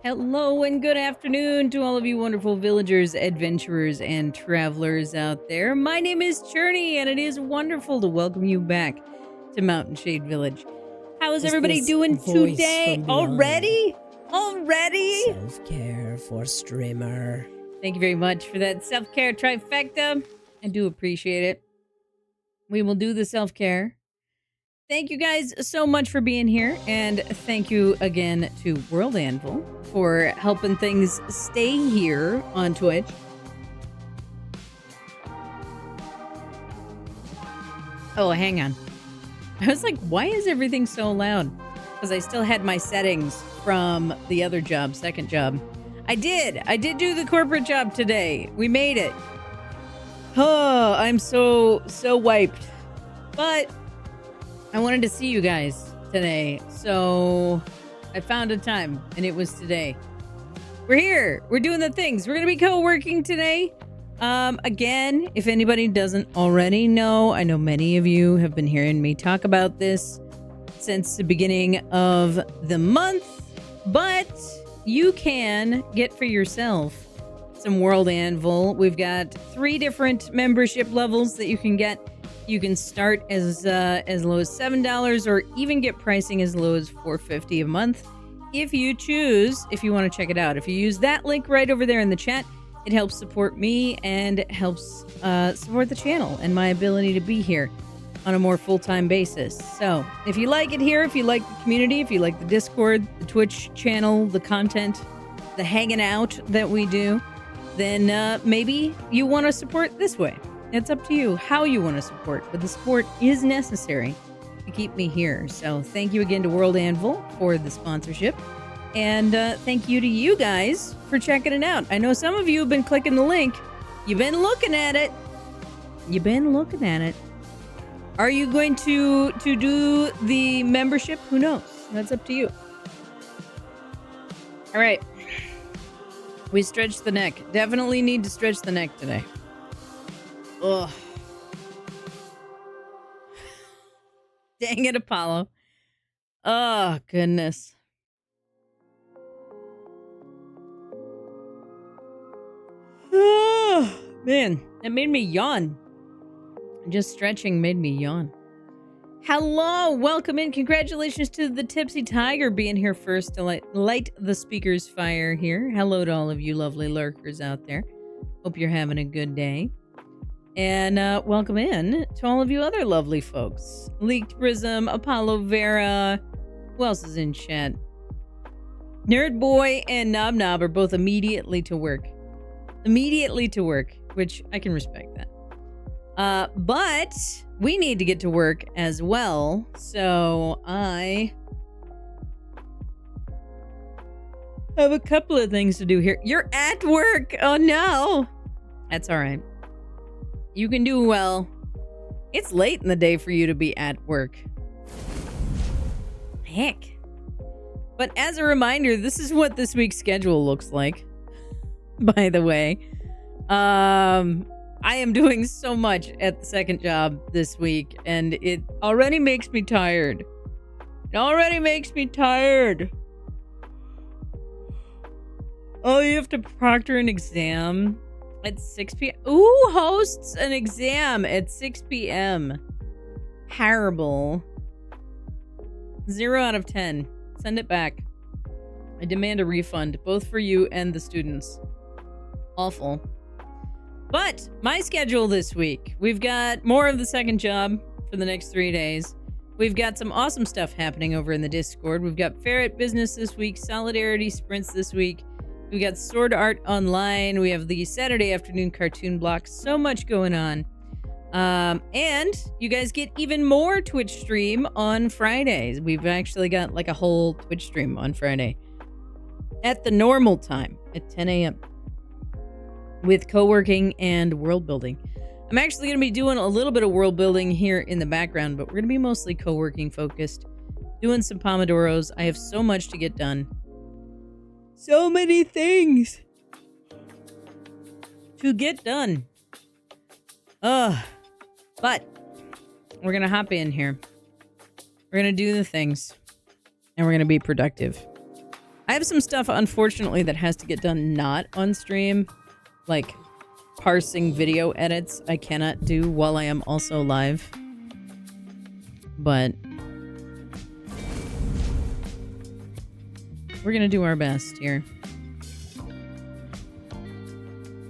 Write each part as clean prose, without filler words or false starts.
Hello and good afternoon to all of you wonderful villagers, adventurers, and travelers out there. My name is Journey, and it is wonderful to welcome you back to Mountain Shade Village. How is everybody doing today? Already? Self-care for streamer. Thank you very much for that self-care trifecta. I do appreciate it. We will do the self-care. Thank you guys so much for being here, and thank you again to World Anvil for helping things stay here on Twitch. Oh, hang on. I was like, why is everything so loud? Because I still had my settings from the other job, second job. I did do the corporate job today. We made it. Oh, I'm so wiped. But I wanted to see you guys today, so I found a time, and it was today. We're here. We're doing the things. We're going to be co-working today. Again, if anybody doesn't already know, I know many of you have been hearing me talk about this since the beginning of the month, but you can get for yourself some World Anvil. We've got 3 different membership levels that you can get. You can start as low as $7 or even get pricing as low as $4.50 a month if you choose, if you want to check it out. If you use that link right over there in the chat, it helps support me and it helps support the channel and my ability to be here on a more full-time basis. So if you like it here, if you like the community, if you like the Discord, the Twitch channel, the content, the hanging out that we do, then maybe you want to support this way. It's up to you how you want to support, but the support is necessary to keep me here. So thank you again to World Anvil for the sponsorship. And thank you to you guys for checking it out. I know some of you have been clicking the link. You've been looking at it. Are you going to do the membership? Who knows? That's up to you. All right. We stretched the neck. Definitely need to stretch the neck today. Ugh. Dang it, Apollo. Oh, goodness. Oh, man, that made me yawn. Just stretching made me yawn. Hello, welcome in. Congratulations to the Tipsy Tiger being here first to light the speaker's fire here. Hello to all of you lovely lurkers out there. Hope you're having a good day. And welcome in to all of you other lovely folks. Leaked Prism, Apollo Vera. Who else is in chat? Nerd Boy and Knob Knob are both immediately to work. Which I can respect that. But we need to get to work as well. So I have a couple of things to do here. You're at work. Oh no. That's all right. You can do well. It's late in the day for you to be at work. Heck. But as a reminder, this is what this week's schedule looks like. By the way. I am doing so much at the second job this week, and it already makes me tired. Oh, you have to proctor an exam at 6 p.m. Who hosts an exam at 6 p.m.? Terrible. 0 out of 10. Send it back. I demand a refund, both for you and the students. Awful. But my schedule this week, we've got more of the second job for the next 3 days. We've got some awesome stuff happening over in the Discord. We've got Ferret Business this week, Solidarity Sprints this week. We got Sword Art Online. We have the Saturday afternoon cartoon block. So much going on. And you guys get even more Twitch stream on Fridays. We've actually got like a whole Twitch stream on Friday at the normal time at 10 a.m. with co-working and world building. I'm actually going to be doing a little bit of world building here in the background, but we're going to be mostly co-working focused, doing some Pomodoros. I have so much to get done. So many things to get done. But we're going to hop in here. We're going to do the things and we're going to be productive. I have some stuff, unfortunately, that has to get done not on stream. Like parsing video edits I cannot do while I am also live. But we're gonna do our best here.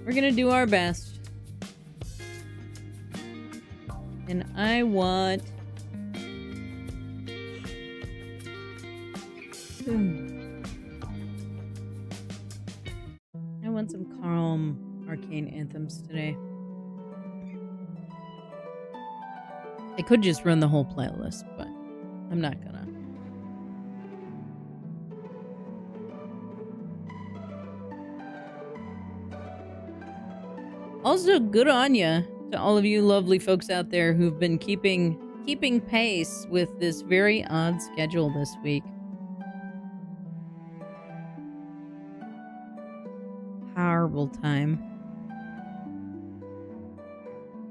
We're gonna do our best. And I want... I want some calm arcane anthems today. I could just run the whole playlist, but I'm not gonna. Also, good on ya to all of you lovely folks out there who've been keeping pace with this very odd schedule this week. Horrible time.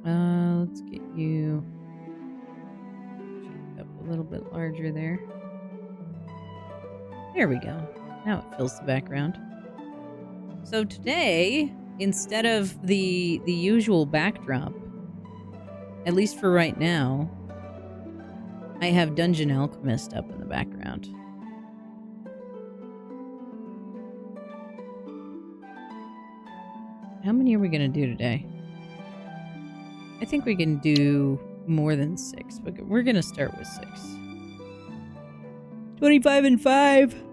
Let's get you up a little bit larger there. There we go. Now it fills the background. So today, instead of the usual backdrop, at least for right now, I have Dungeon Alchemist up in the background. How many are we going to do today? I think we can do more than 6, but we're going to start with 6. 25 and 5.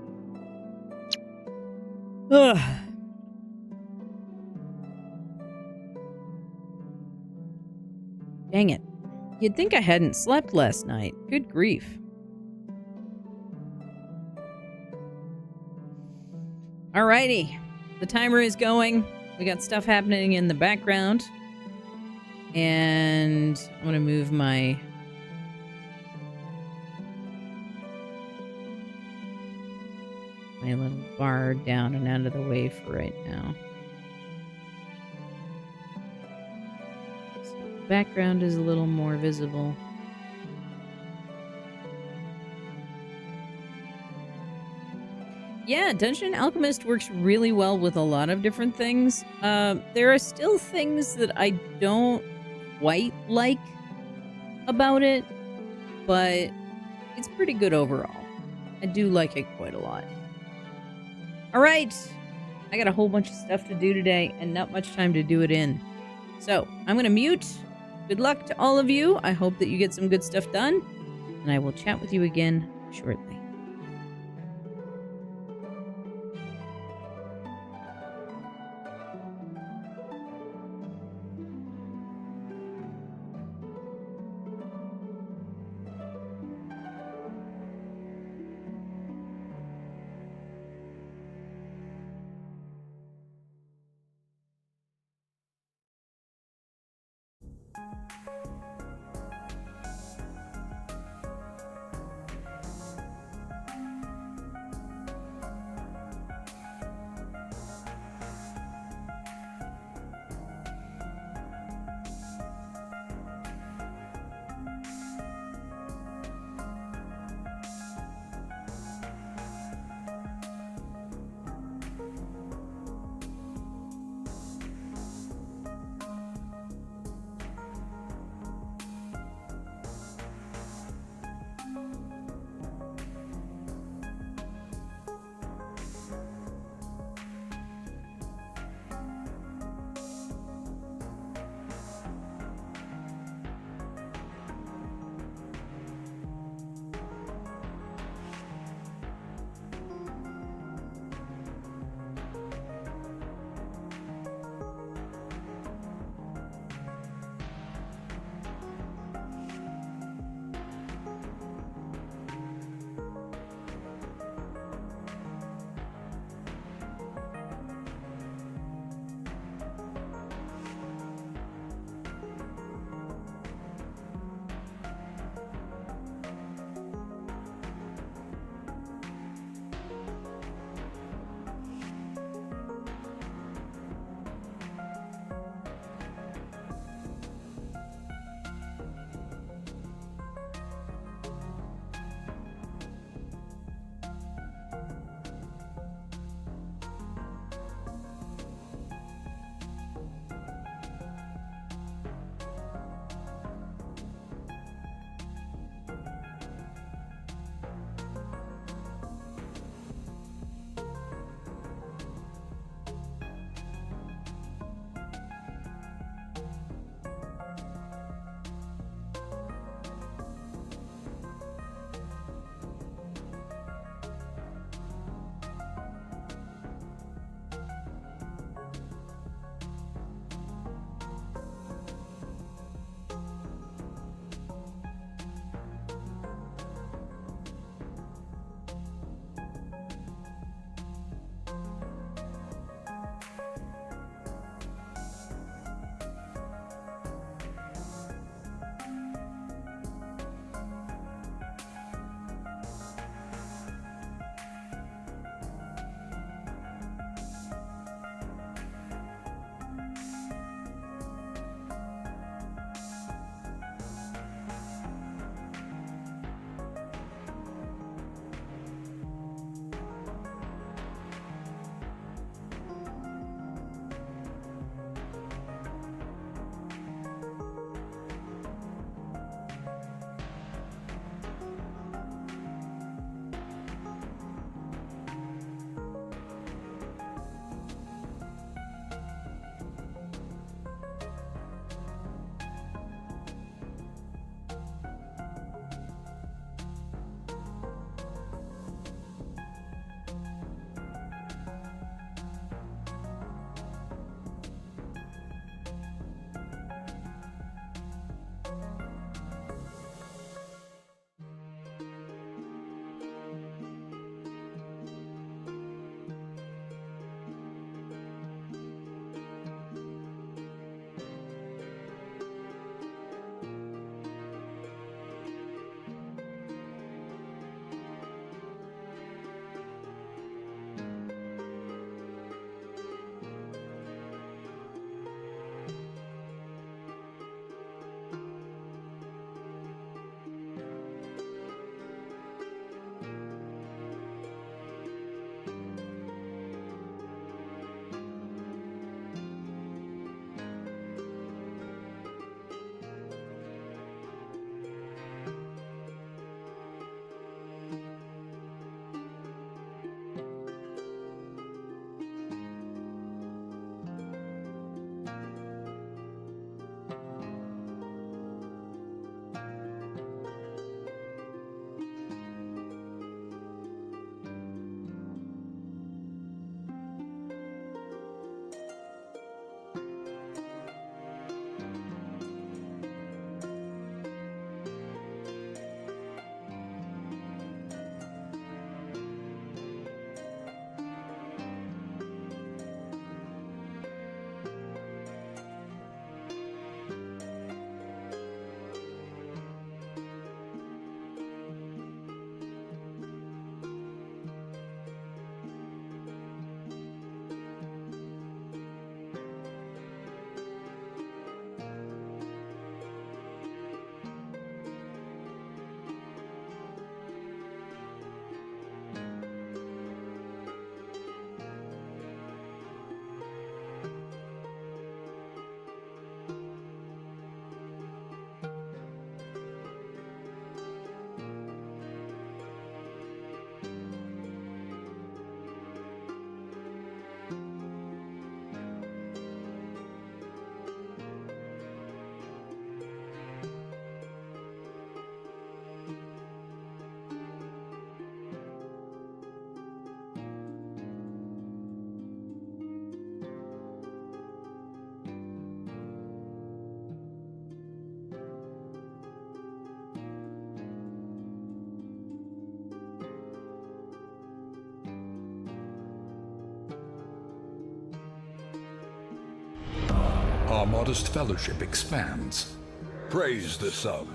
Ugh. Dang it. You'd think I hadn't slept last night. Good grief. Alrighty. The timer is going. We got stuff happening in the background. And I'm going to move my... little bar down and out of the way for right now. So the background is a little more visible. Yeah, Dungeon Alchemist works really well with a lot of different things. There are still things that I don't quite like about it, but it's pretty good overall. I do like it quite a lot. All right, I got a whole bunch of stuff to do today and not much time to do it in. So I'm going to mute. Good luck to all of you. I hope that you get some good stuff done, and I will chat with you again shortly. Our modest fellowship expands. Praise the sub.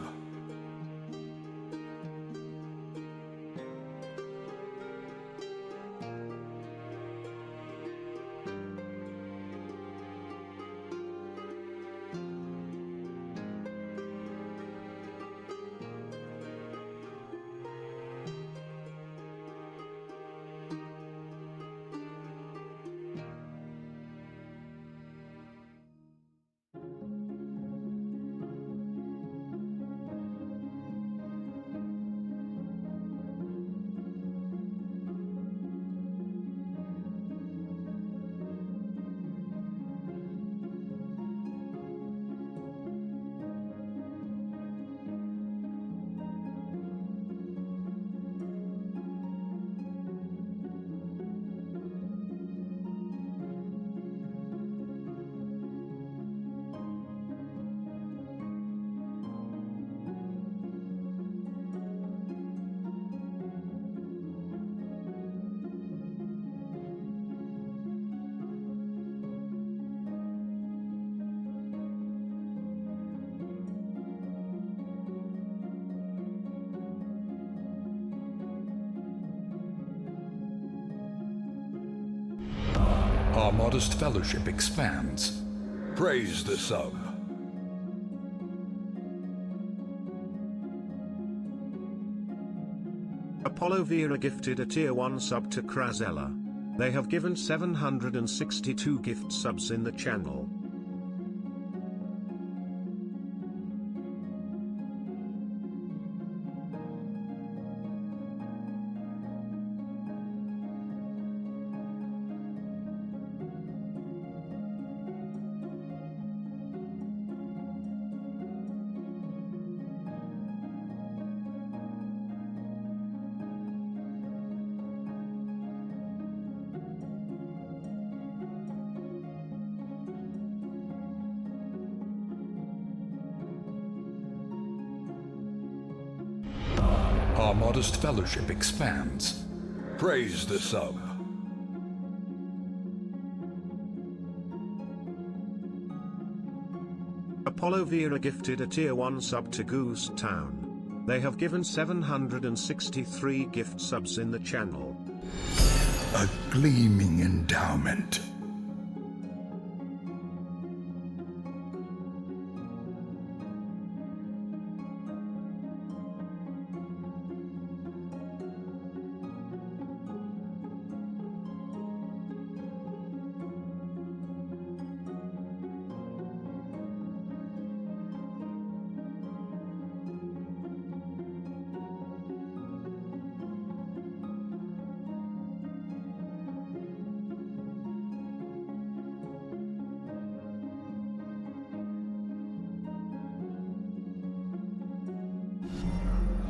Our modest fellowship expands. Praise the sub. Apollo Vera gifted a tier 1 sub to Krazella. They have given 762 gift subs in the channel. Our modest fellowship expands. Praise the sub. Apollo Vera gifted a tier 1 sub to Goose Town. They have given 763 gift subs in the channel. A gleaming endowment.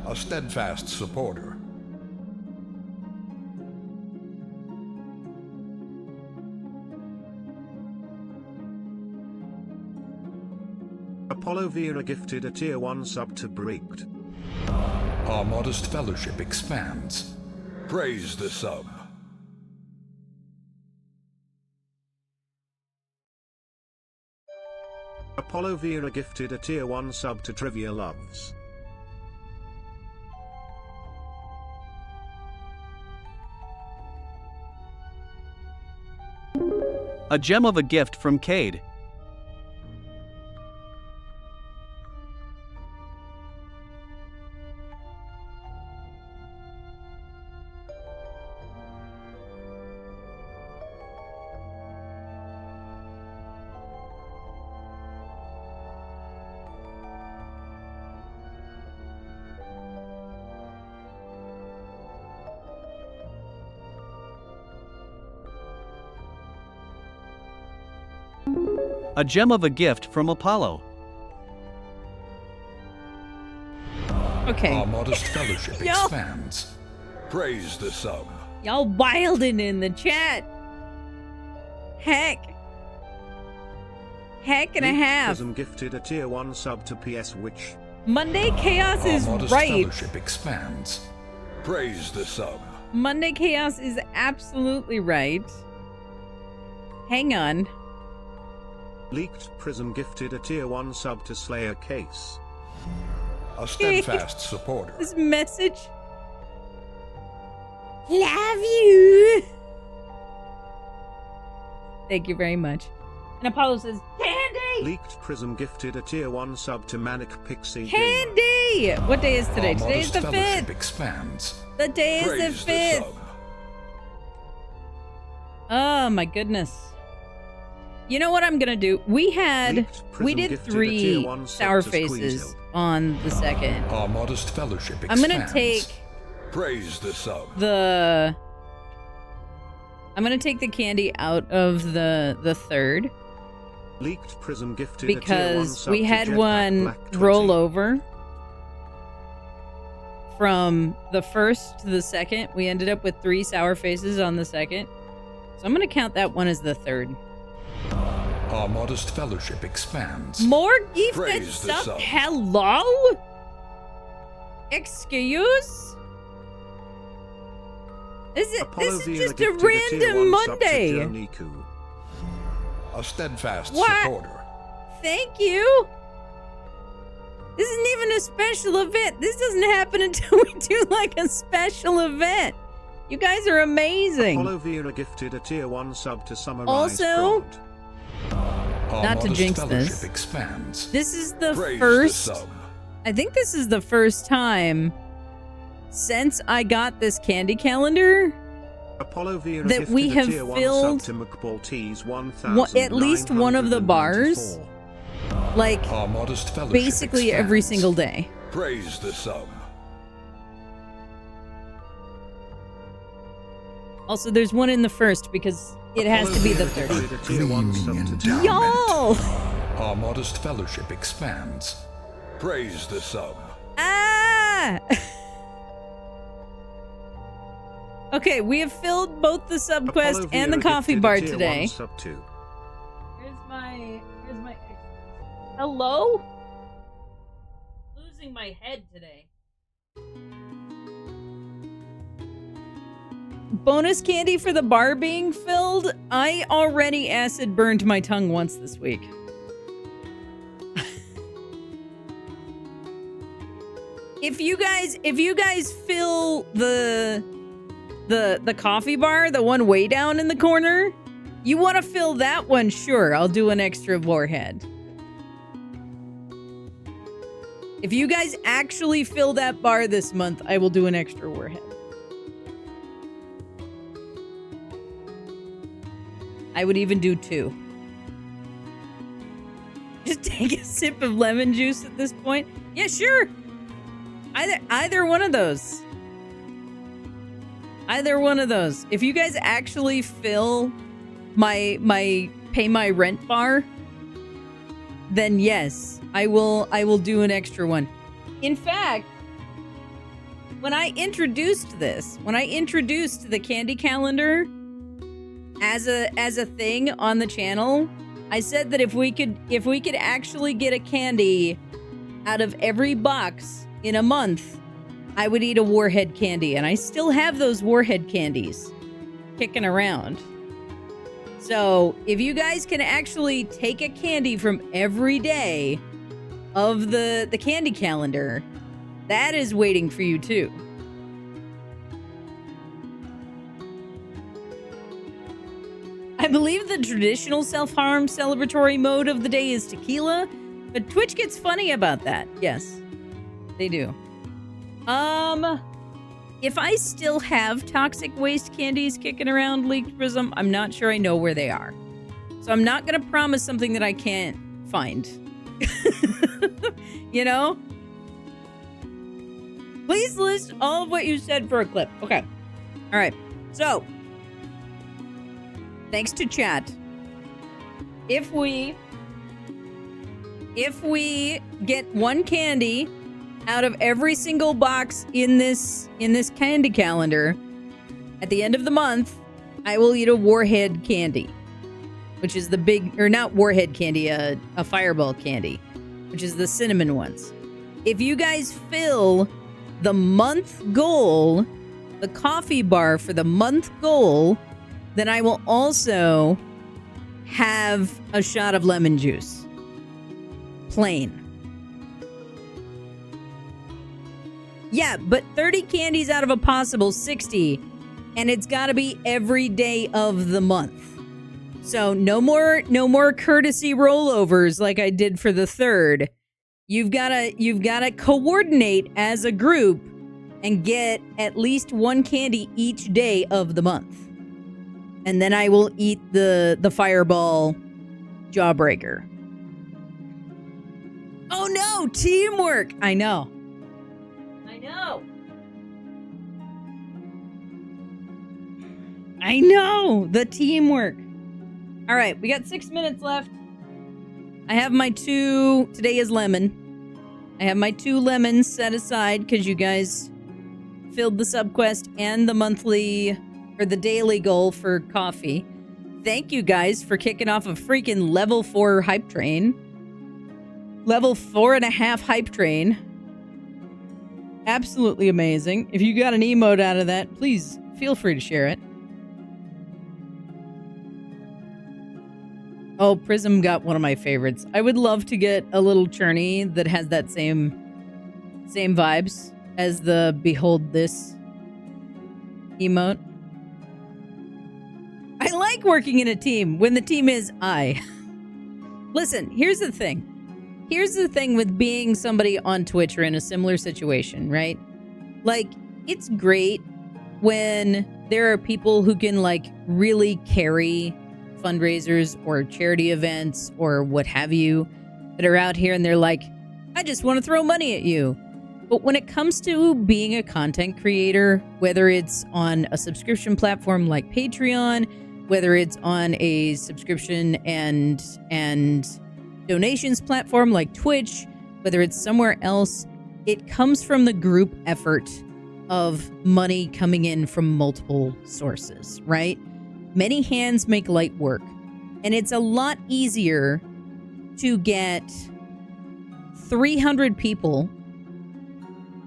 A steadfast supporter. Apollo Vera gifted a tier 1 sub to Brigged. Our modest fellowship expands. Praise the sub. Apollo Vera gifted a tier 1 sub to Trivia Loves. A gem of a gift from Cade. A gem of a gift from Apollo. Okay. Our modest fellowship Y'all- expands. Praise the sub. Y'all wildin' in the chat. Heck. Heck and a Luke half. Prism gifted a tier 1 sub to PS Witch. Monday Chaos Our is modest right. fellowship expands. Praise the sub. Monday Chaos is absolutely right. Hang on. Leaked Prism gifted a tier 1 sub to Slayer Case. A steadfast supporter. This message. Love you. Thank you very much. And Apollo says, Candy! Leaked Prism gifted a tier 1 sub to Manic Pixie Gamer. Candy! What day is today? Our Today is modest the fellowship 5th. expands. The day is Praise the 5th. sub. Oh my goodness. You know what I'm gonna do? We Prism did gifted a 3 tier 1 sub sour to faces Squeezehill. on the 2nd. Our modest fellowship I'm expands. gonna take Praise the sub. I'm gonna take the candy out of the 3rd Leaked Prism gifted a tier 1 because sub we to had Jetpack one Black 20. roll over from the 1st to the 2nd. We ended up with 3 sour faces on the 2nd. So I'm gonna count that one as the 3rd. Our modest fellowship expands. More gifted Praise the stuff. sub. Hello? Excuse? This Apollo is Vila just a gifted tier random 1 sub to Monday. Joniku. A steadfast What? supporter. Thank you. This isn't even a special event. This doesn't happen until we do like a special event. You guys are amazing. Apollo Vera gifted a tier 1 sub to Summarize Also- Prompt. Our Not to modest jinx fellowship this. expands. This is the Praise first. the sub. I think this is the first time since I got this candy calendar Apollo Vera that gifted we a have tier 1 filled sub to McBalt's at least one of the bars, 1994. like Our modest fellowship basically every expands. single day. Praise the sub. Also, there's one in the first because it has to be the Apollo 30. Vera gifted a tier 1 sub Gleaming to endowment. Y'all! Our modest fellowship expands. Praise the sub. Ah! Okay, we have filled both the sub quest Apollo and the Vera coffee gifted a bar tier 1 today. sub to Here's my hello? Losing my head today. Bonus candy for the bar being filled. I already acid burned my tongue once this week. If you guys fill the coffee bar, the one way down in the corner, you want to fill that one, sure, I'll do an extra warhead. If you guys actually fill that bar this month, I will do an extra warhead. I would even do 2. Just take a sip of lemon juice at this point. Yeah, sure. Either one of those. Either one of those. If you guys actually fill my pay my rent bar, then yes, I will do an extra one. In fact, when I introduced the candy calendar as a thing on the channel, I said that if we could actually get a candy out of every box in a month, I would eat a warhead candy, and I still have those warhead candies kicking around. So if you guys can actually take a candy from every day of the candy calendar, that is waiting for you too. I believe the traditional self-harm celebratory mode of the day is tequila, but Twitch gets funny about that. Yes, they do. If I still have toxic waste candies kicking around Leaked Prism, I'm not sure I know where they are. So I'm not going to promise something that I can't find. You know? Please list all of what you said for a clip. Okay. All right. So, thanks to chat, if we get one candy out of every single box in this candy calendar, at the end of the month, I will eat a warhead candy, which is the big, or not warhead candy, a fireball candy, which is the cinnamon ones. If you guys fill the month goal, the coffee bar for the month goal, then I will also have a shot of lemon juice. Plain. Yeah, but 30 candies out of a possible 60, and it's got to be every day of the month. So no more courtesy rollovers like I did for the third. You've got to coordinate as a group and get at least one candy each day of the month. And then I will eat the fireball jawbreaker. Oh no, teamwork. I know. I know, the teamwork. All right, we got 6 minutes left. I have my today is lemon. I have my 2 lemons set aside because you guys filled the subquest and the monthly or the daily goal for coffee. Thank you guys for kicking off a freaking level 4 hype train. Level 4.5 hype train. Absolutely amazing. If you got an emote out of that, please feel free to share it. Oh, Prism got one of my favorites. I would love to get a little churny that has that same vibes as the Behold This emote. I like working in a team when the team is I. Listen, here's the thing. Here's the thing with being somebody on Twitch or in a similar situation, right? Like, it's great when there are people who can, like, really carry fundraisers or charity events or what have you that are out here and they're like, I just want to throw money at you. But when it comes to being a content creator, whether it's on a subscription platform like Patreon, whether it's on a subscription and donations platform like Twitch, whether it's somewhere else, it comes from the group effort of money coming in from multiple sources, right? Many hands make light work, and it's a lot easier to get 300 people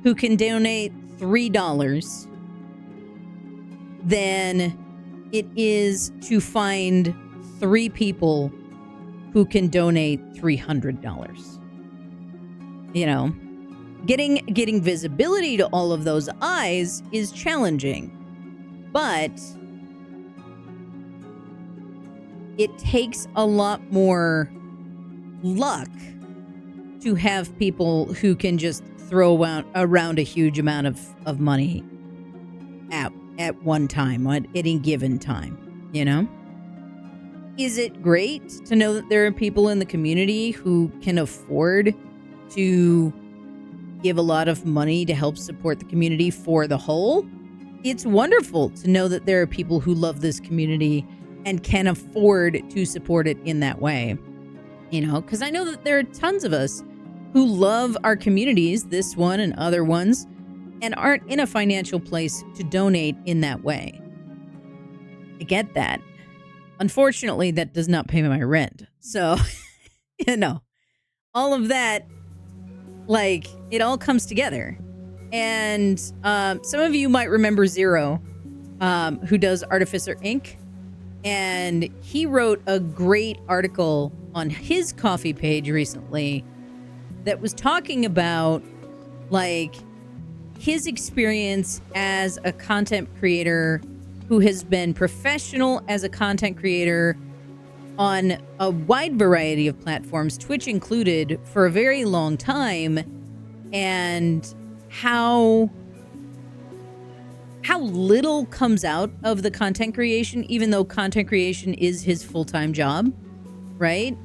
who can donate $3 than it is to find 3 people who can donate $300. You know, getting visibility to all of those eyes is challenging, but it takes a lot more luck to have people who can just throw around a huge amount of money at one time, at any given time, you know? Is it great to know that there are people in the community who can afford to give a lot of money to help support the community for the whole? It's wonderful to know that there are people who love this community and can afford to support it in that way. You know, because I know that there are tons of us who love our communities, this one and other ones, and aren't in a financial place to donate in that way. I get that. Unfortunately, that does not pay my rent. So, you know, all of that, like, it all comes together. And some of you might remember Zero, who does Artificer Inc., and he wrote a great article on his coffee page recently that was talking about, like, his experience as a content creator who has been professional as a content creator on a wide variety of platforms, Twitch included, for a very long time, and how little comes out of the content creation, even though content creation is his full-time job, right?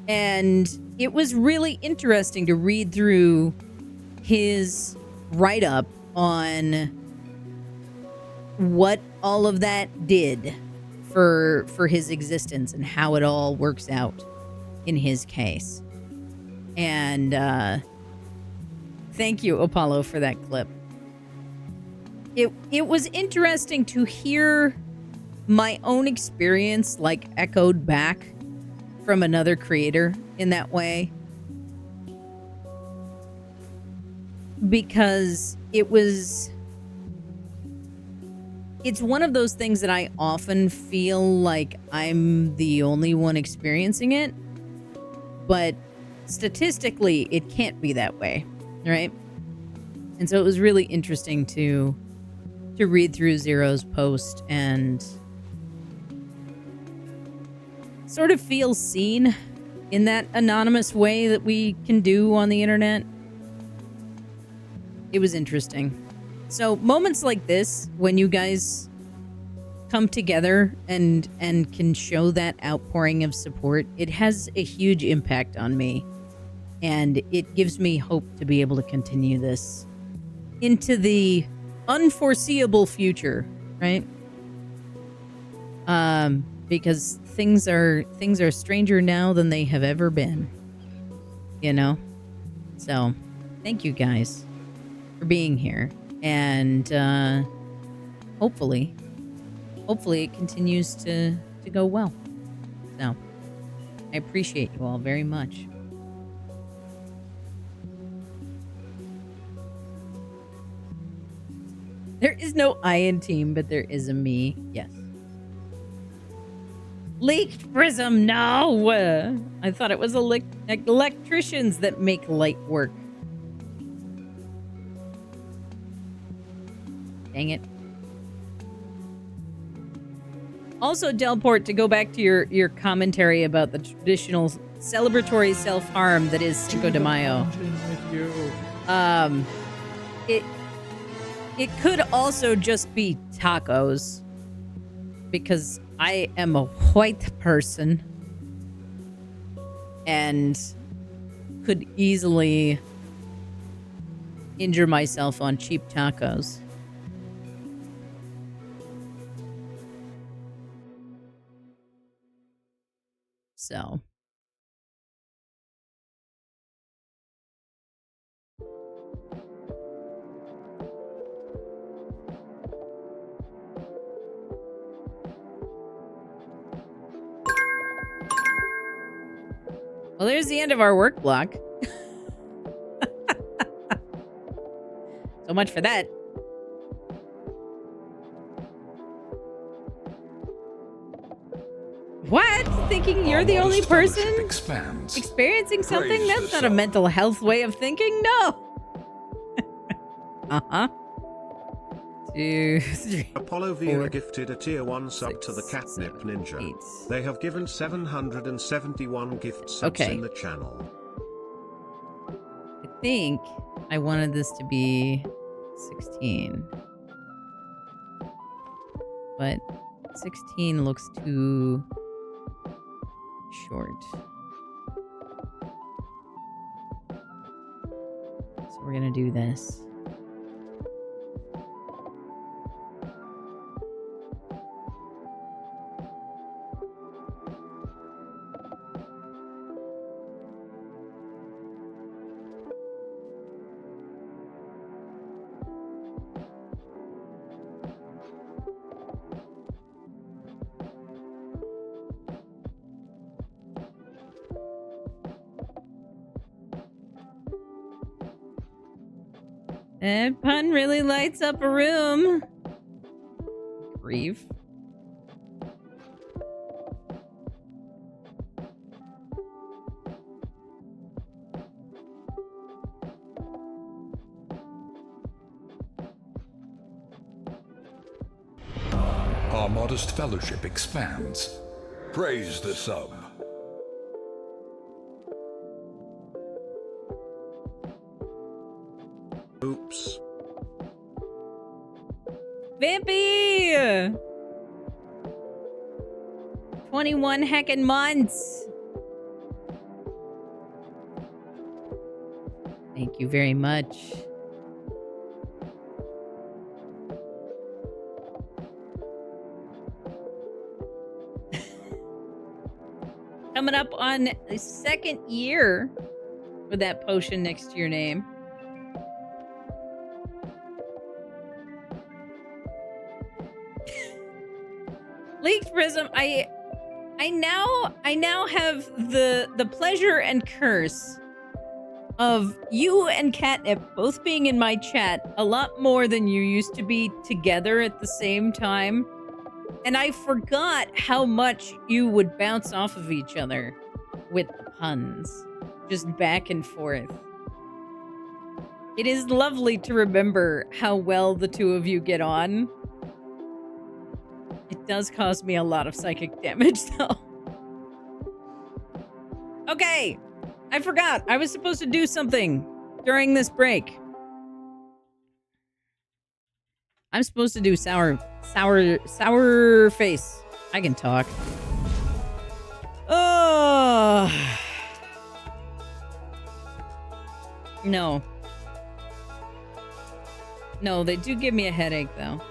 And it was really interesting to read through his write-up on what all of that did for his existence and how it all works out in his case. And thank you, Apollo, for that clip. It was interesting to hear my own experience, like, echoed back from another creator in that way. Because it was it's one of those things that I often feel like I'm the only one experiencing it, but statistically, it can't be that way, right? And so it was really interesting to read through Zero's post and sort of feel seen in that anonymous way that we can do on the internet. It was interesting. So moments like this, when you guys come together and can show that outpouring of support, it has a huge impact on me. And it gives me hope to be able to continue this into the unforeseeable future, right? Because things are stranger now than they have ever been. You know? So, thank you guys for being here. And hopefully it continues to go well. So, I appreciate you all very much. There is no I in team, but there is a me. Yes. Leaked prism, no! I thought it was electricians that make light work. Dang it. Also, Delport, to go back to your commentary about the traditional celebratory self-harm that is Cinco de Mayo. It could also just be tacos, because I am a white person and could easily injure myself on cheap tacos. So. Well, there's the end of our work block. So much for that. What? Thinking you're the only person experiencing something? That's not a mental health way of thinking. No. Uh-huh. 2, 3. Apollo Vera gifted a tier 1 sub to the Catnip Ninja. 8. They have given 771 gift subs in the channel. I think I wanted this to be 16. But 16 looks too short. So we're gonna do this. That pun really lights up a room. Grief. Our modest fellowship expands. Praise the sub. Oops. Vampy! 21 heckin' months. Thank you very much. Coming up on the 2nd year with that potion next to your name. Leaked Prism, I now have the pleasure and curse of you and Catnip both being in my chat a lot more than you used to be together at the same time. And I forgot how much you would bounce off of each other with the puns, just back and forth. It is lovely to remember how well the two of you get on. It does cause me a lot of psychic damage, though. Okay, I forgot. I was supposed to do something during this break. I'm supposed to do sour face. I can talk. Oh. No. No, they do give me a headache, though.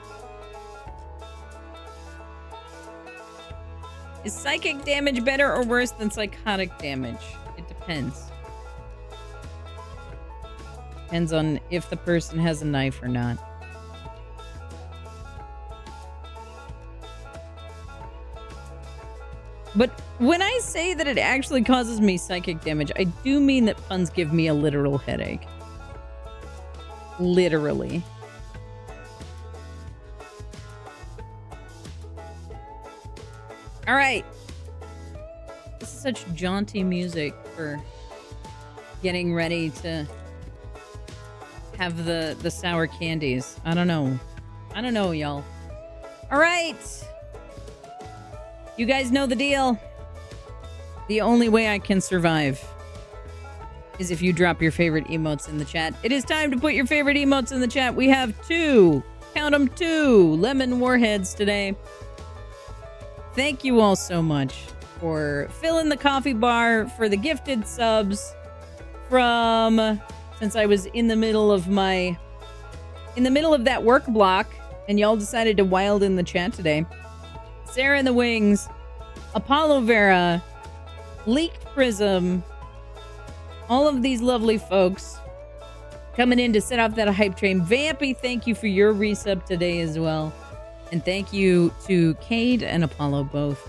Is psychic damage better or worse than psychotic damage? It depends. Depends on if the person has a knife or not. But when I say that it actually causes me psychic damage, I do mean that puns give me a literal headache. Literally. All right. This is such jaunty music for getting ready to have the sour candies. I don't know. I don't know, y'all. All right. You guys know the deal. The only way I can survive is if you drop your favorite emotes in the chat. It is time to put your favorite emotes in the chat. We have 2, count them, 2 lemon warheads today. Thank you all so much for filling the coffee bar, for the gifted subs from, since I was in the middle of that work block and y'all decided to wild in the chat today. Sarah in the Wings, Apollo Vera, Leaked Prism, all of these lovely folks coming in to set off that hype train. Vampy, thank you for your resub today as well. And thank you to Cade and Apollo both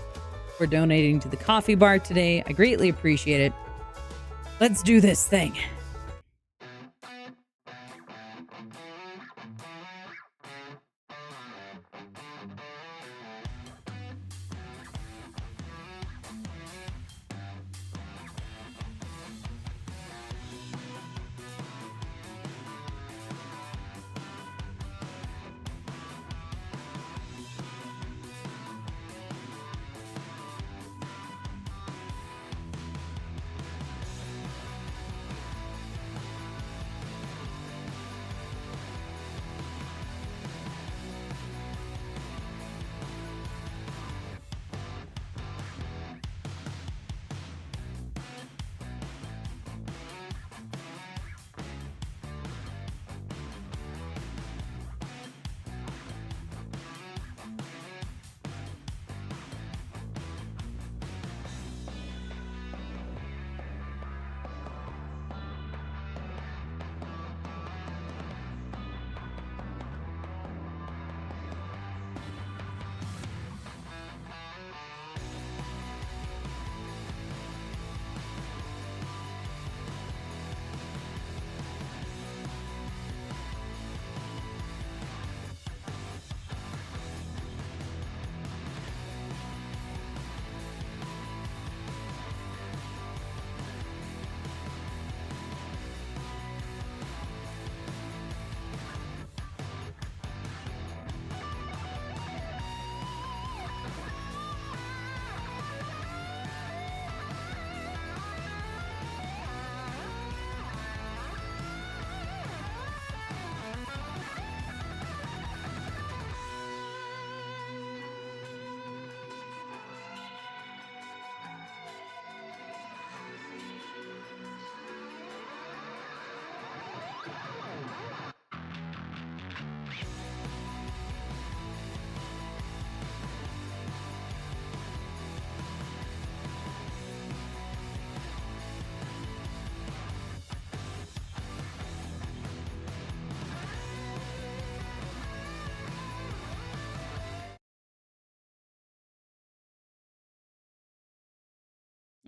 for donating to the coffee bar today. I greatly appreciate it. Let's do this thing.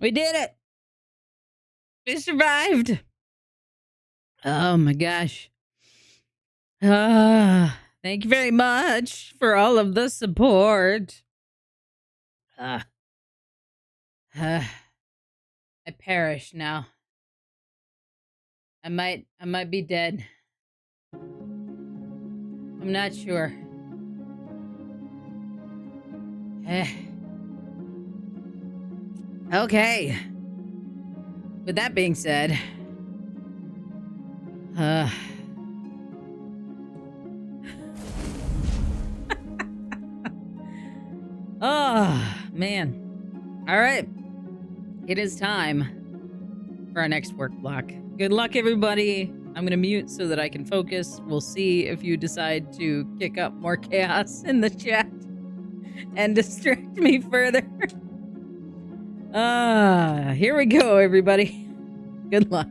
We did it. We survived. Oh my gosh. Thank you very much for all of the support. Uh, I perish now. I might be dead. I'm not sure. Okay. With that being said, oh, man. All right. It is time for our next work block. Good luck, everybody. I'm going to mute so that I can focus. We'll see if you decide to kick up more chaos in the chat and distract me further. Here we go, everybody. Good luck.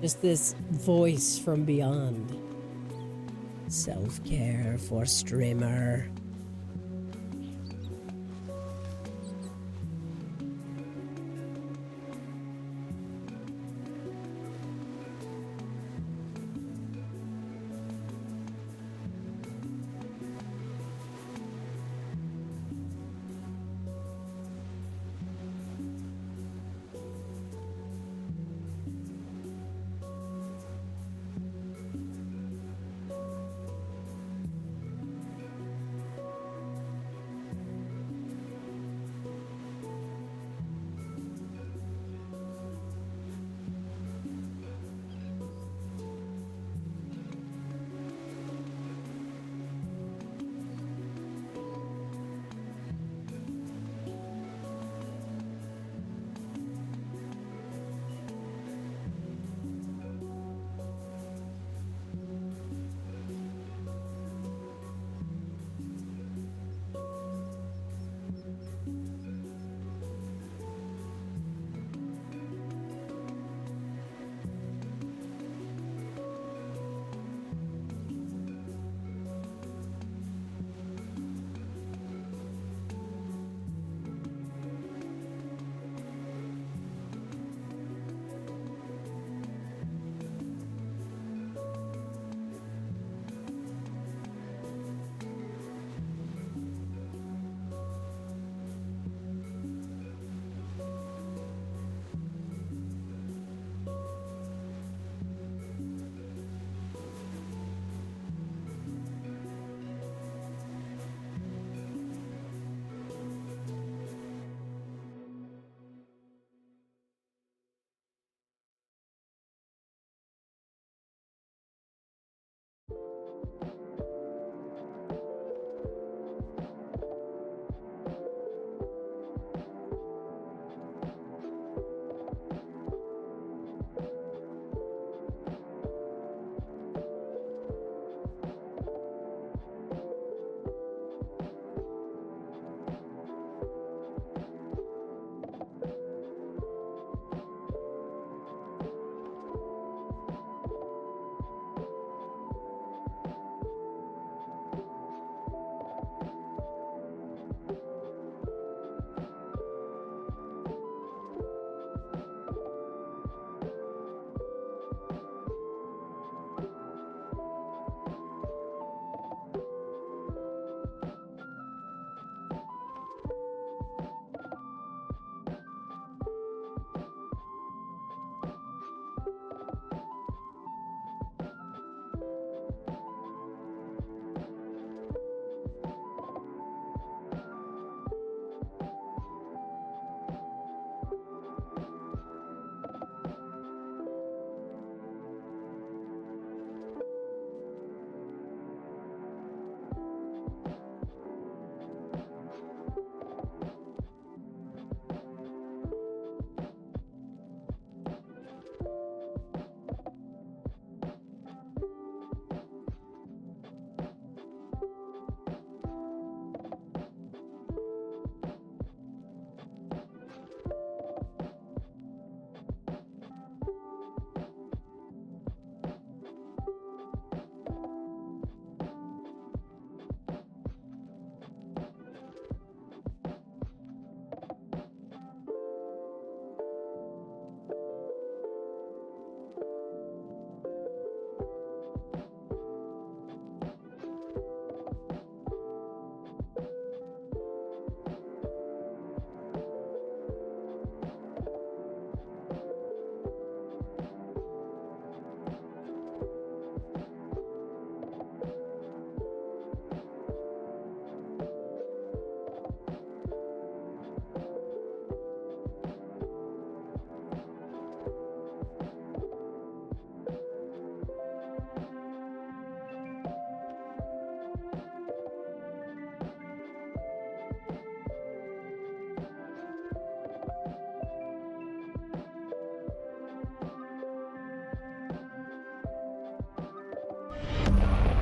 Just this voice from beyond. Self-care for streamer.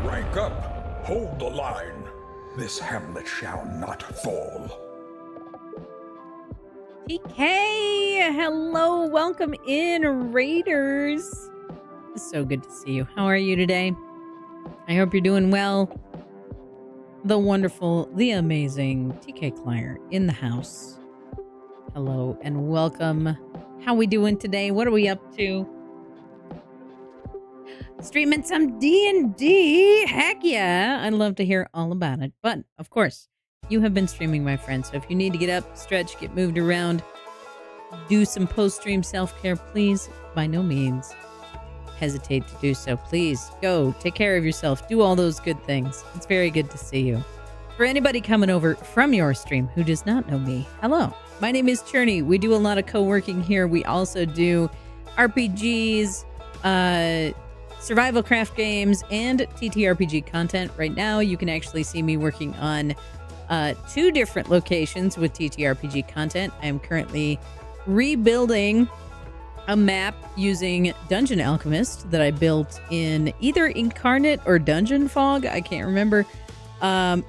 Rank up. Hold the line. This hamlet shall not fall. TK, hello, welcome in, Raiders. It's so good to see you. How are you today? I hope you're doing well. The wonderful, the amazing TK Clier in the house. Hello and welcome. How we doing today? What are we up to? Streaming some D&D. Heck yeah. I'd love to hear all about it. But, of course, you have been streaming, my friend. So if you need to get up, stretch, get moved around, do some post-stream self-care, please, by no means hesitate to do so. Please go take care of yourself. Do all those good things. It's very good to see you. For anybody coming over from your stream who does not know me, hello. My name is Cherney. We do a lot of co-working here. We also do RPGs, survival craft games, and TTRPG content. Right now, you can actually see me working on 2 different locations with TTRPG content. I am currently rebuilding a map using Dungeon Alchemist that I built in either Incarnate or Dungeon Fog. I can't remember,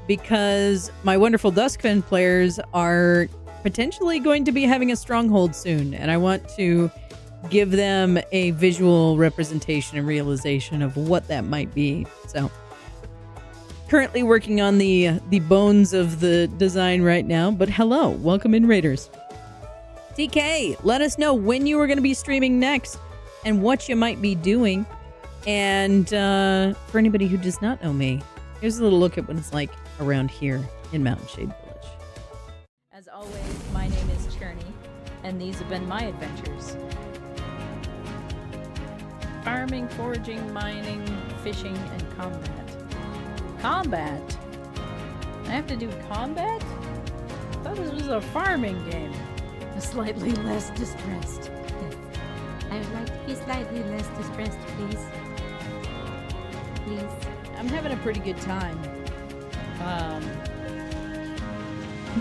because my wonderful Duskfen players are potentially going to be having a stronghold soon, and I want to give them a visual representation and realization of what that might be. So currently working on the bones of the design right now, but hello, welcome in, Raiders. TK, let us know when you are going to be streaming next and what you might be doing. And for anybody who does not know me, here's a little look at what it's like around here in Mountain Shade Village. As always, my name is Cherney, and these have been my adventures. Farming, foraging, mining, fishing, and combat. Combat? I have to do combat? I thought this was a farming game. Slightly less distressed. Yes. I would like to be slightly less distressed, please. Please. I'm having a pretty good time.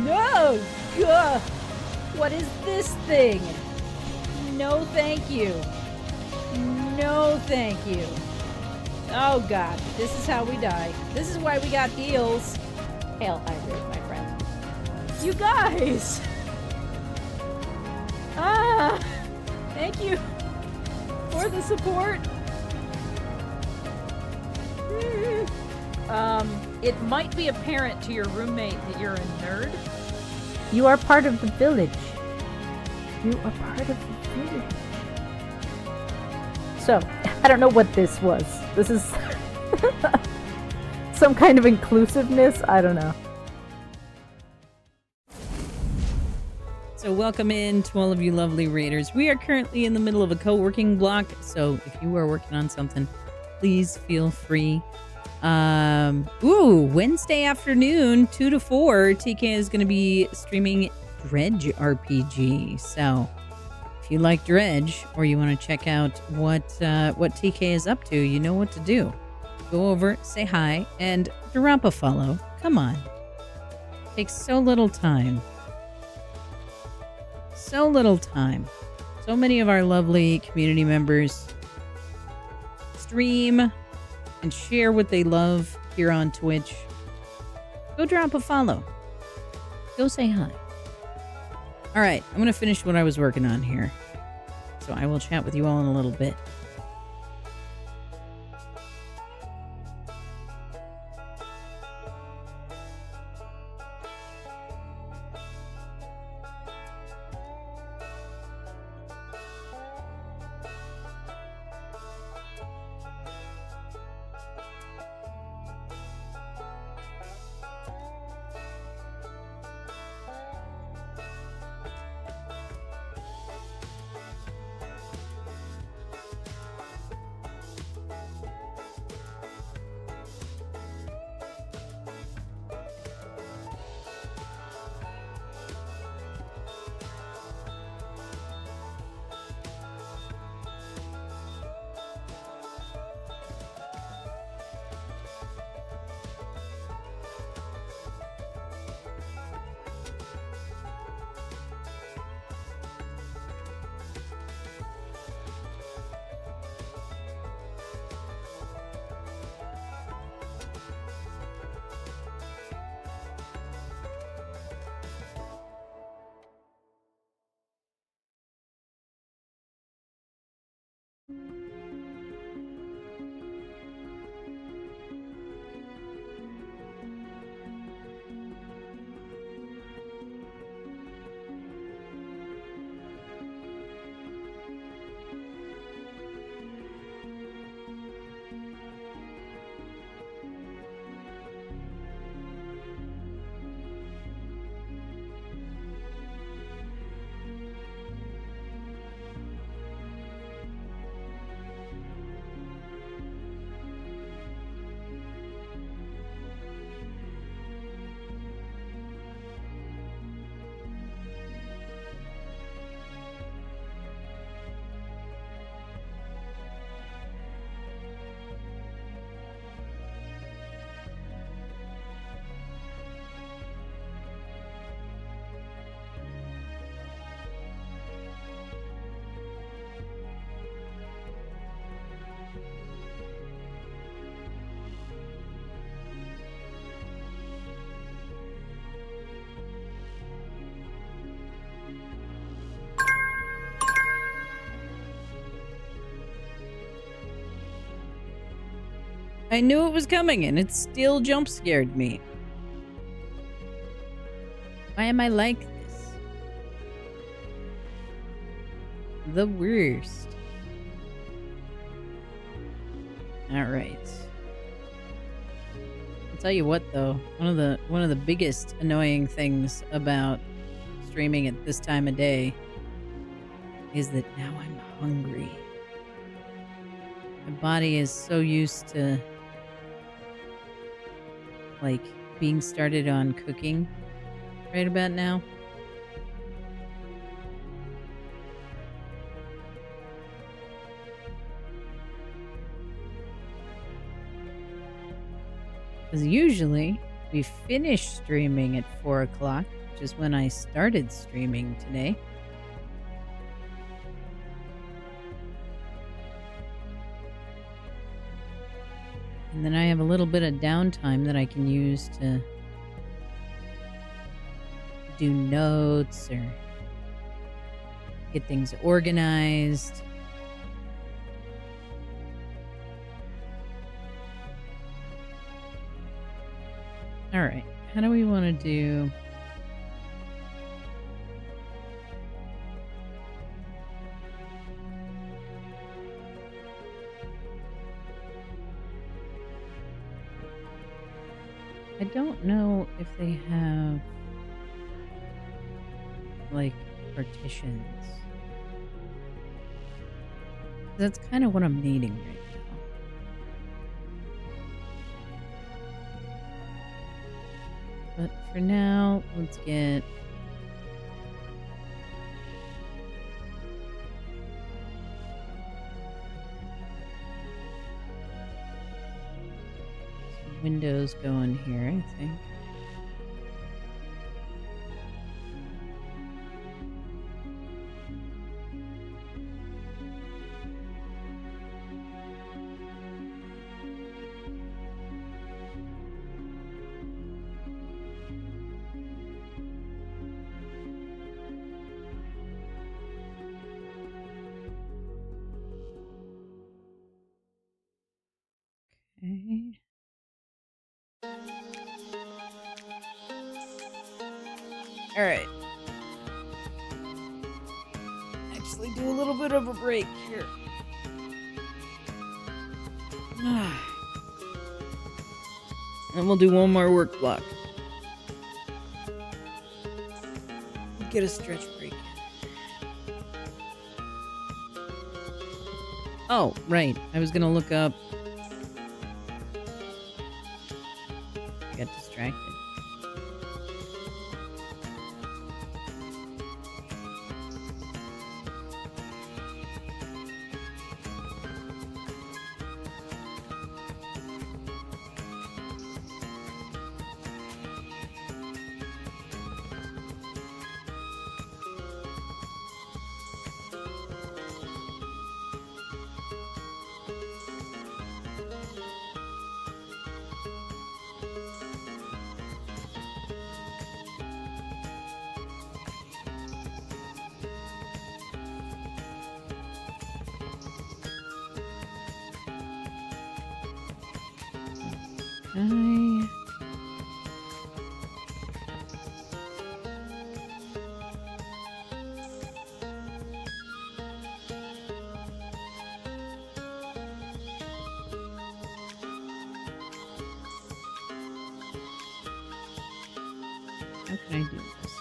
No! Gah! What is this thing? No, thank you. No, thank you. Oh, God. This is how we die. This is why we got heals. Hail Hybrid, my friend. You guys! Thank you for the support. It might be apparent to your roommate that you're a nerd. You are part of the village. You are part of the village. So, I don't know what this was. This is some kind of inclusiveness. I don't know. So welcome in to all of you lovely Raiders. We are currently in the middle of a co-working block, so if you are working on something, please feel free. Wednesday afternoon, 2 to 4, TK is going to be streaming Dredge RPG. So if you like Dredge, or you want to check out what TK is up to, you know what to do. Go over, say hi, and drop a follow. Come on. Takes so little time. So little time. So many of our lovely community members stream and share what they love here on Twitch. Go drop a follow. Go say hi. All right, I'm going to finish what I was working on here. So I will chat with you all in a little bit. I knew it was coming and it still jump scared me. Why am I like this? The worst. Alright. I'll tell you what though, one of the biggest annoying things about streaming at this time of day is that now I'm hungry. My body is so used to like being started on cooking right about now. Because usually we finish streaming at 4 o'clock, which is when I started streaming today. And then I have a little bit of downtime that I can use to do notes or get things organized. All right, how do we want to do? I don't know if they have like partitions. That's kind of what I'm needing right now. But for now, let's get some windows going here, I think. Okay. All right. Actually, do a little bit of a break here. And we'll do one more work block. Get a stretch break. Oh, right. I was gonna look up. Got distracted. Okay. How can I do this?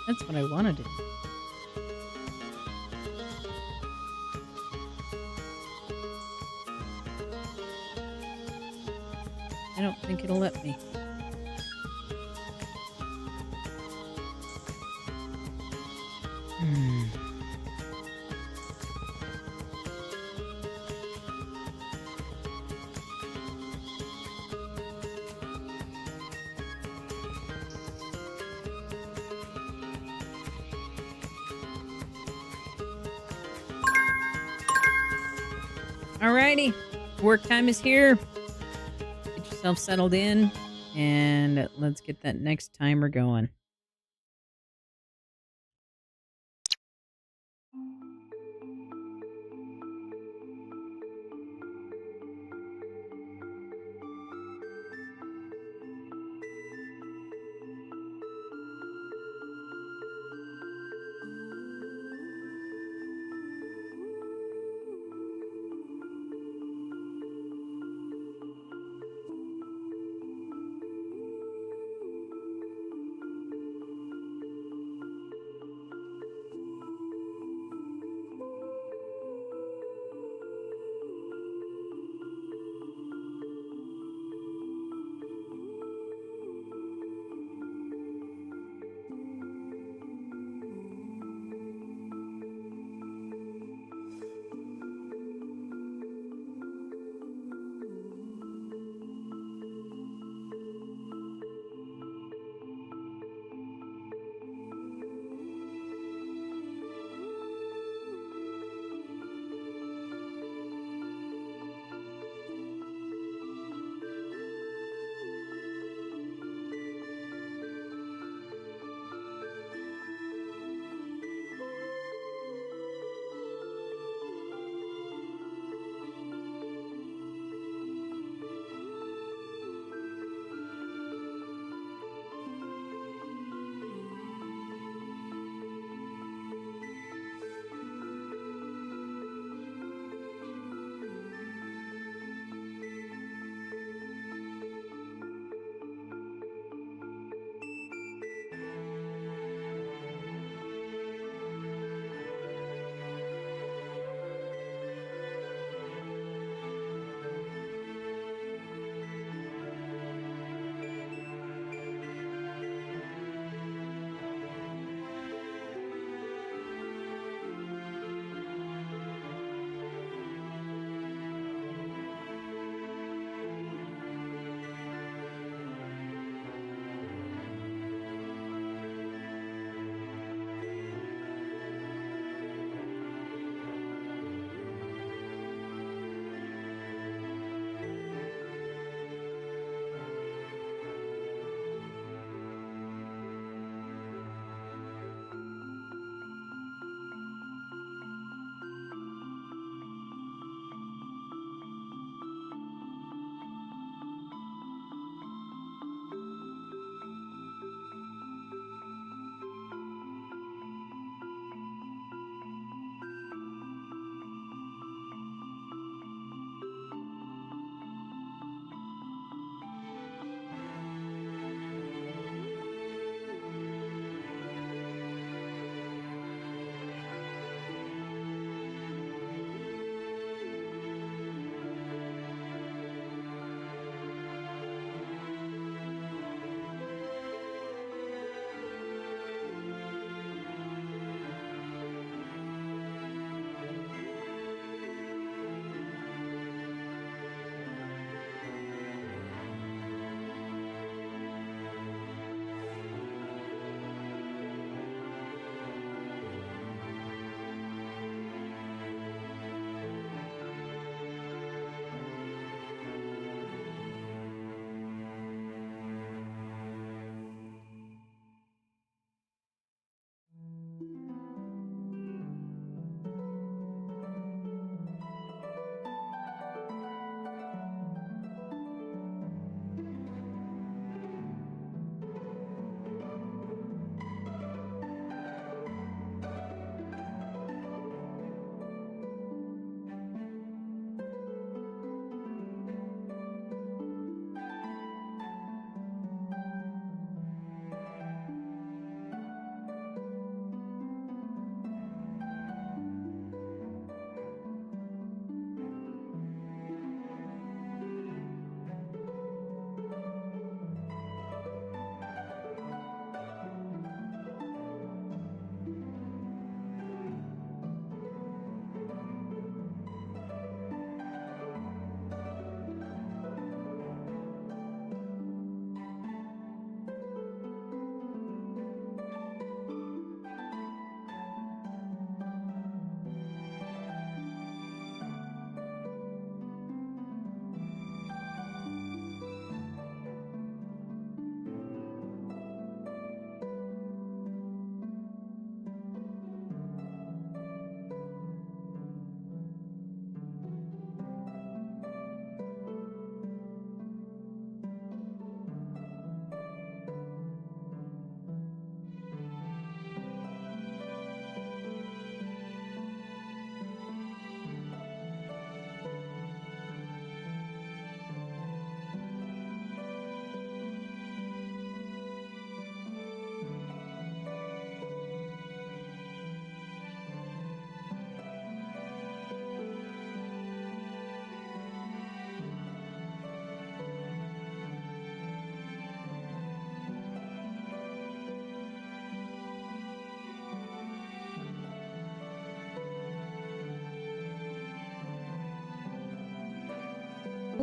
That's what I want to do. I don't think it'll let me. Alrighty, work time is here. Get yourself settled in, and let's get that next timer going.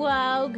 Wow.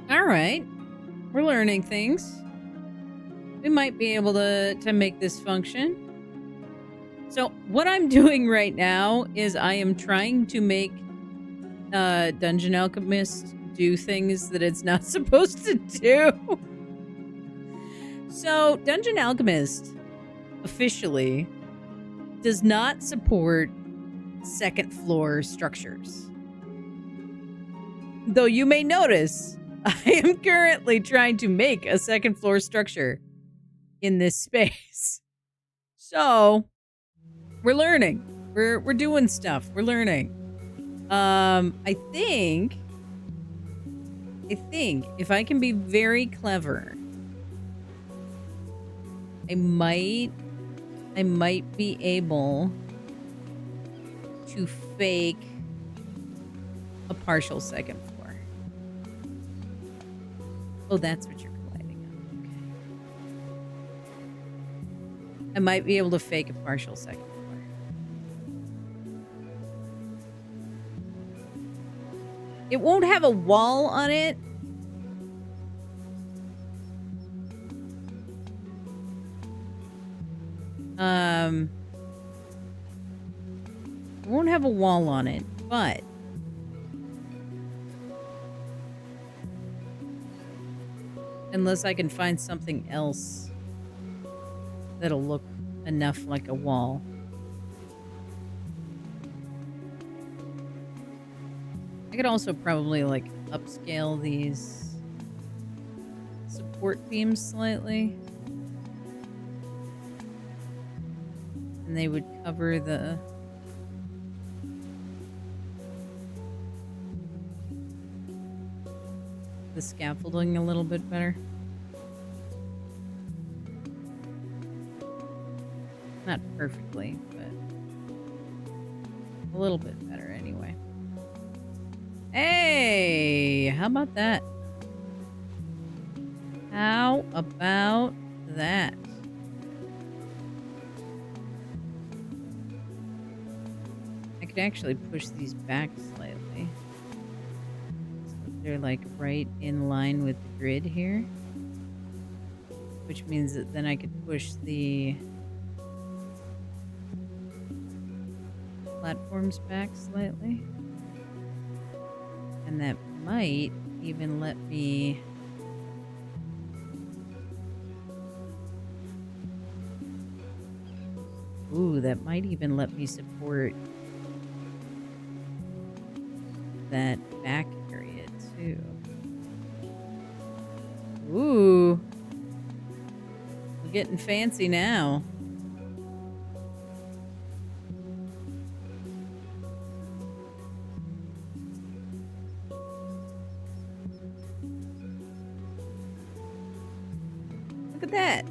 All right. We're learning things. We might be able to make this function. So what I'm doing right now is I am trying to make Dungeon Alchemist do things that it's not supposed to do. So Dungeon Alchemist officially does not support second floor structures. Though you may notice, I am currently trying to make a second floor structure in this space. So we're learning. We're doing stuff. We're learning. I think if I can be very clever, I might be able to fake a partial second floor. Oh, that's what you're colliding on. Okay. I might be able to fake a partial second floor. It won't have a wall on it. It won't have a wall on it, but unless I can find something else that'll look enough like a wall. I could also probably like upscale these support beams slightly. And they would cover the scaffolding a little bit better. Not perfectly, but a little bit better anyway. Hey, how about that? How about that? I could actually push these back slightly. So they're like right in line with the grid here. Which means that then I could push the platforms back slightly. And that might even let me that might even let me support that back area too. Ooh. We're getting fancy now. Look at that.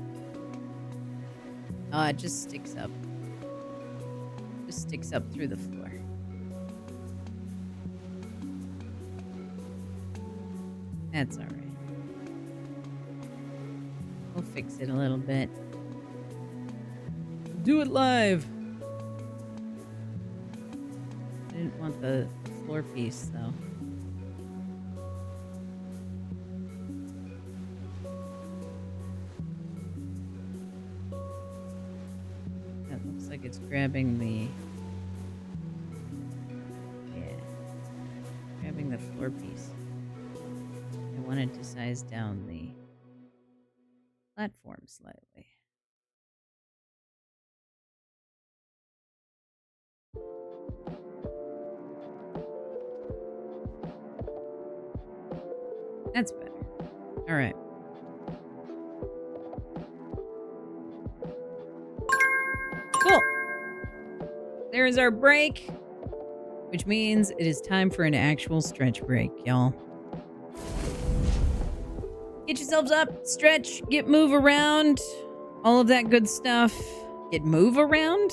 Oh, it just sticks up. Just sticks up through the floor. That's all right. We'll fix it a little bit. Do it live. I didn't want the floor piece though. That looks like it's grabbing the grabbing the floor piece. I wanted to size down the platform slightly. That's better. All right. Cool. There is our break, which means it is time for an actual stretch break, y'all. Get yourselves up, stretch, get move around, all of that good stuff. Get move around?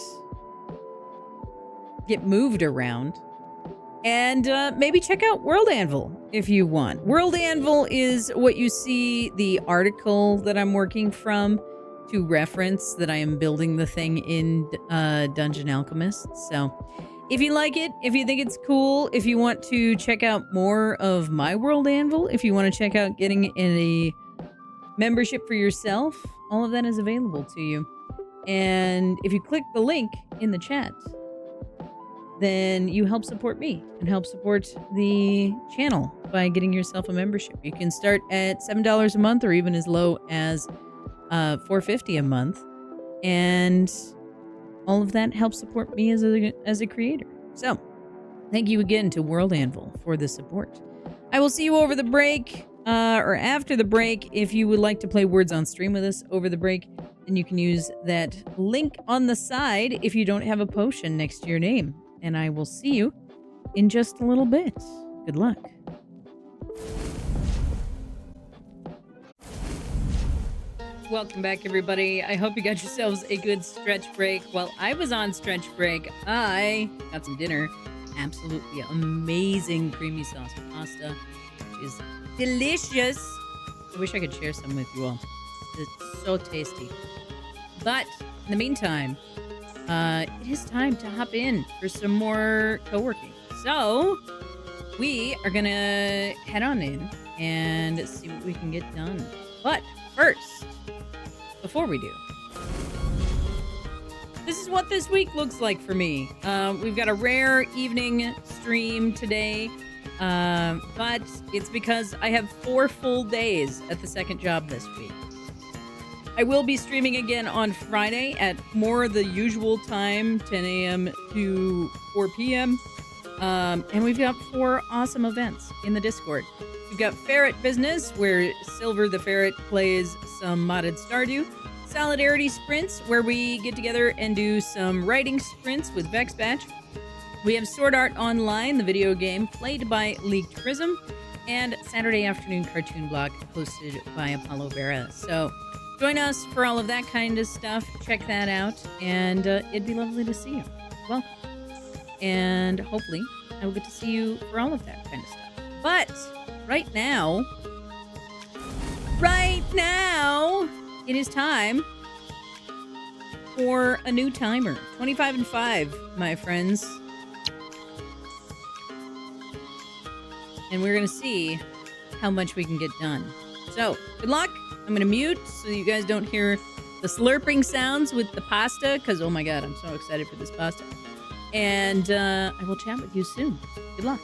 Get moved around. And maybe check out World Anvil if you want. World Anvil is what you see the article that I'm working from to reference that I am building the thing in Dungeon Alchemist. So If you like it, if you think it's cool, if you want to check out more of My World Anvil, if you want to check out getting a membership for yourself, all of that is available to you. And if you click the link in the chat, then you help support me and help support the channel by getting yourself a membership. You can start at $7 a month or even as low as $4.50 a month. And all of that helps support me as a creator. So, thank you again to World Anvil for the support. I will see you over the break, or after the break. If you would like to play Words on Stream with us over the break, then you can use that link on the side if you don't have a potion next to your name. And I will see you in just a little bit. Good luck. Welcome back, everybody. I hope you got yourselves a good stretch break. While I was on stretch break, I got some dinner. Absolutely amazing creamy sauce pasta, which is delicious. I wish I could share some with you all. It's so tasty. But in the meantime, it is time to hop in for some more co-working. So we are gonna head on in and see what we can get done. But first, before we do, this is what this week looks like for me. We've got a rare evening stream today, but it's because I have 4 full days at the second job this week. I will be streaming again on Friday at more the usual time, 10 a.m. to 4 p.m. And we've got 4 awesome events in the Discord. We've got Ferret Business, where Silver the Ferret plays some modded Stardew. Solidarity Sprints, where we get together and do some writing sprints with Vexbatch. We have Sword Art Online, the video game played by Leaked Prism. And Saturday Afternoon Cartoon Block, hosted by Apollo Vera. So join us for all of that kind of stuff. Check that out, and it'd be lovely to see you. Welcome. And hopefully I will get to see you for all of that kind of stuff. But right now, it is time for a new timer. 25 and 5, my friends. And we're going to see how much we can get done. So, good luck. I'm going to mute so you guys don't hear the slurping sounds with the pasta, because, oh my god, I'm so excited for this pasta. And I will chat with you soon. Good luck.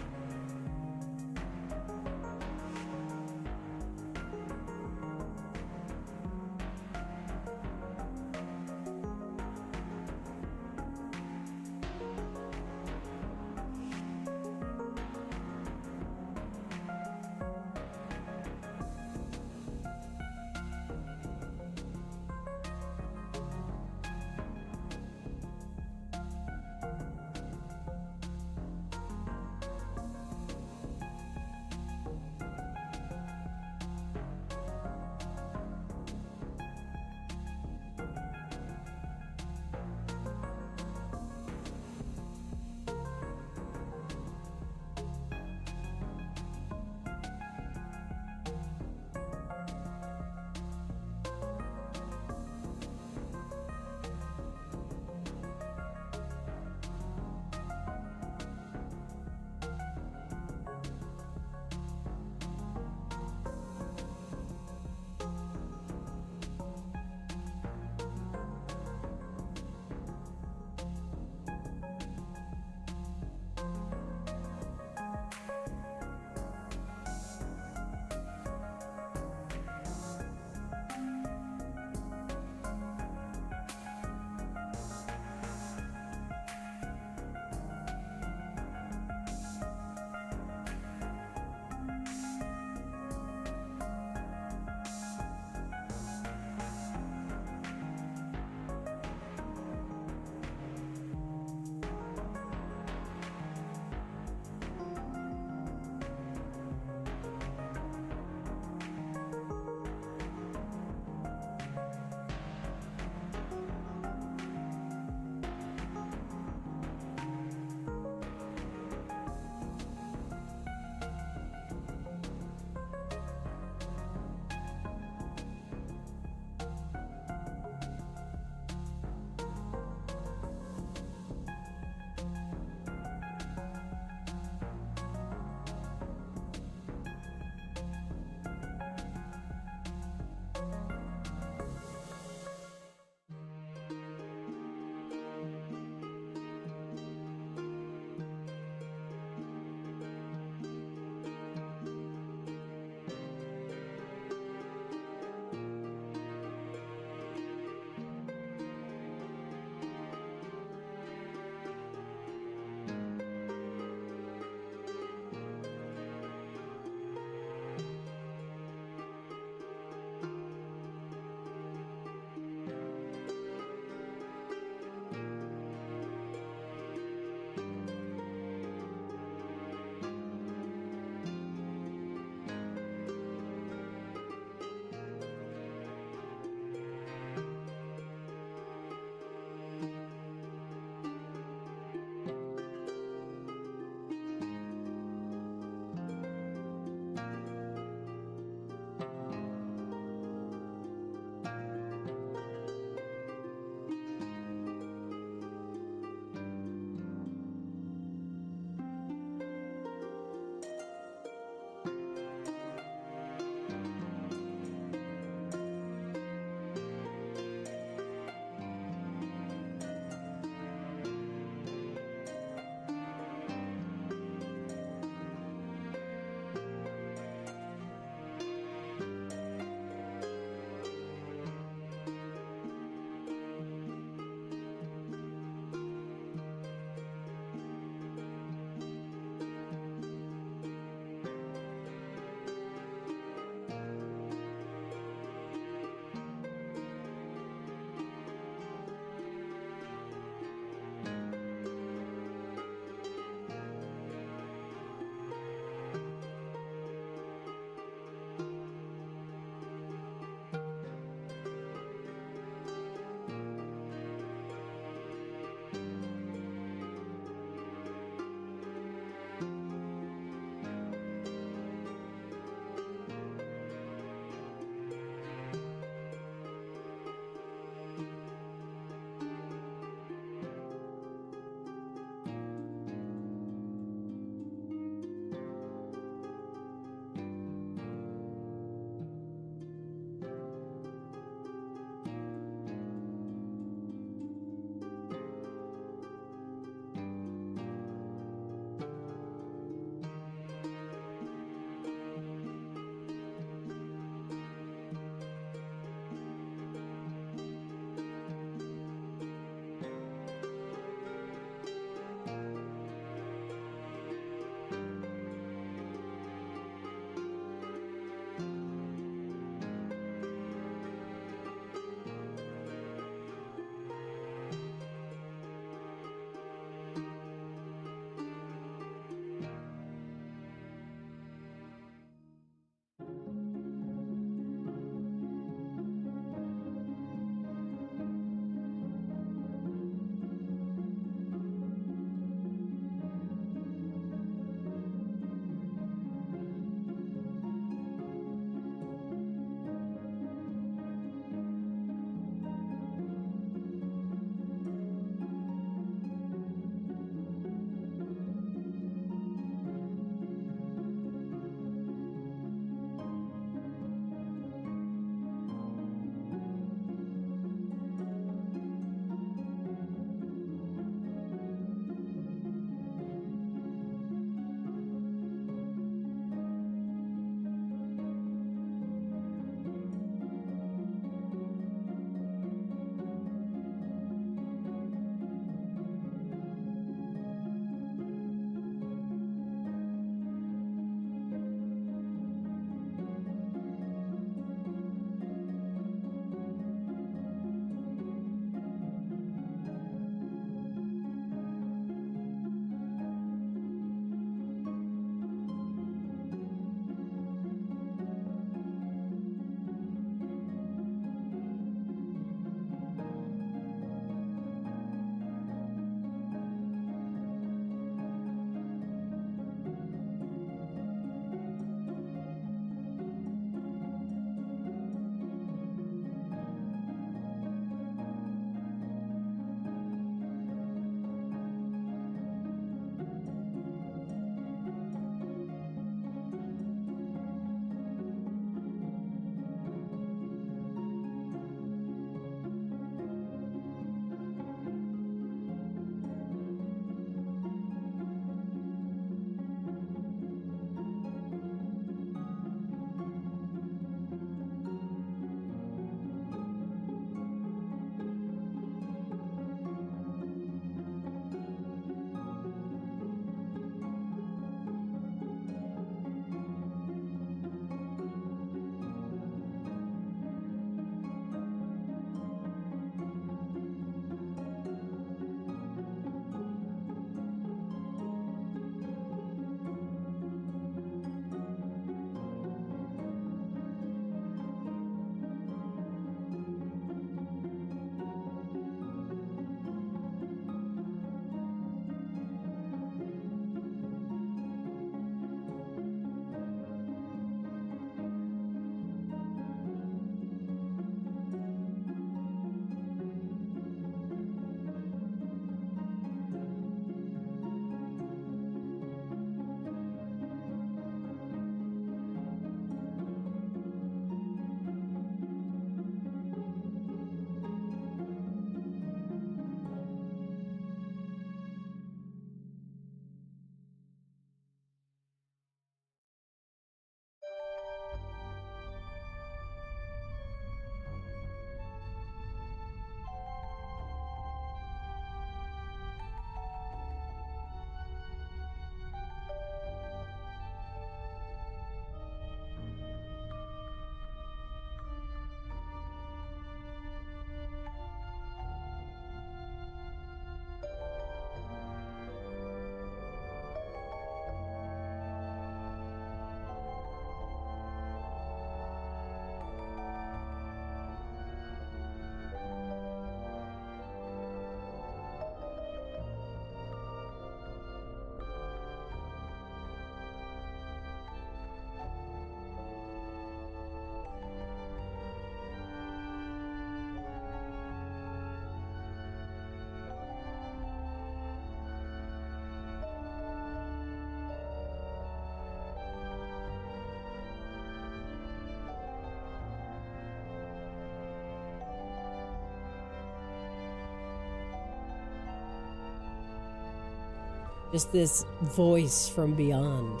Just this voice from beyond.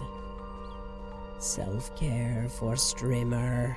Self-care for streamer.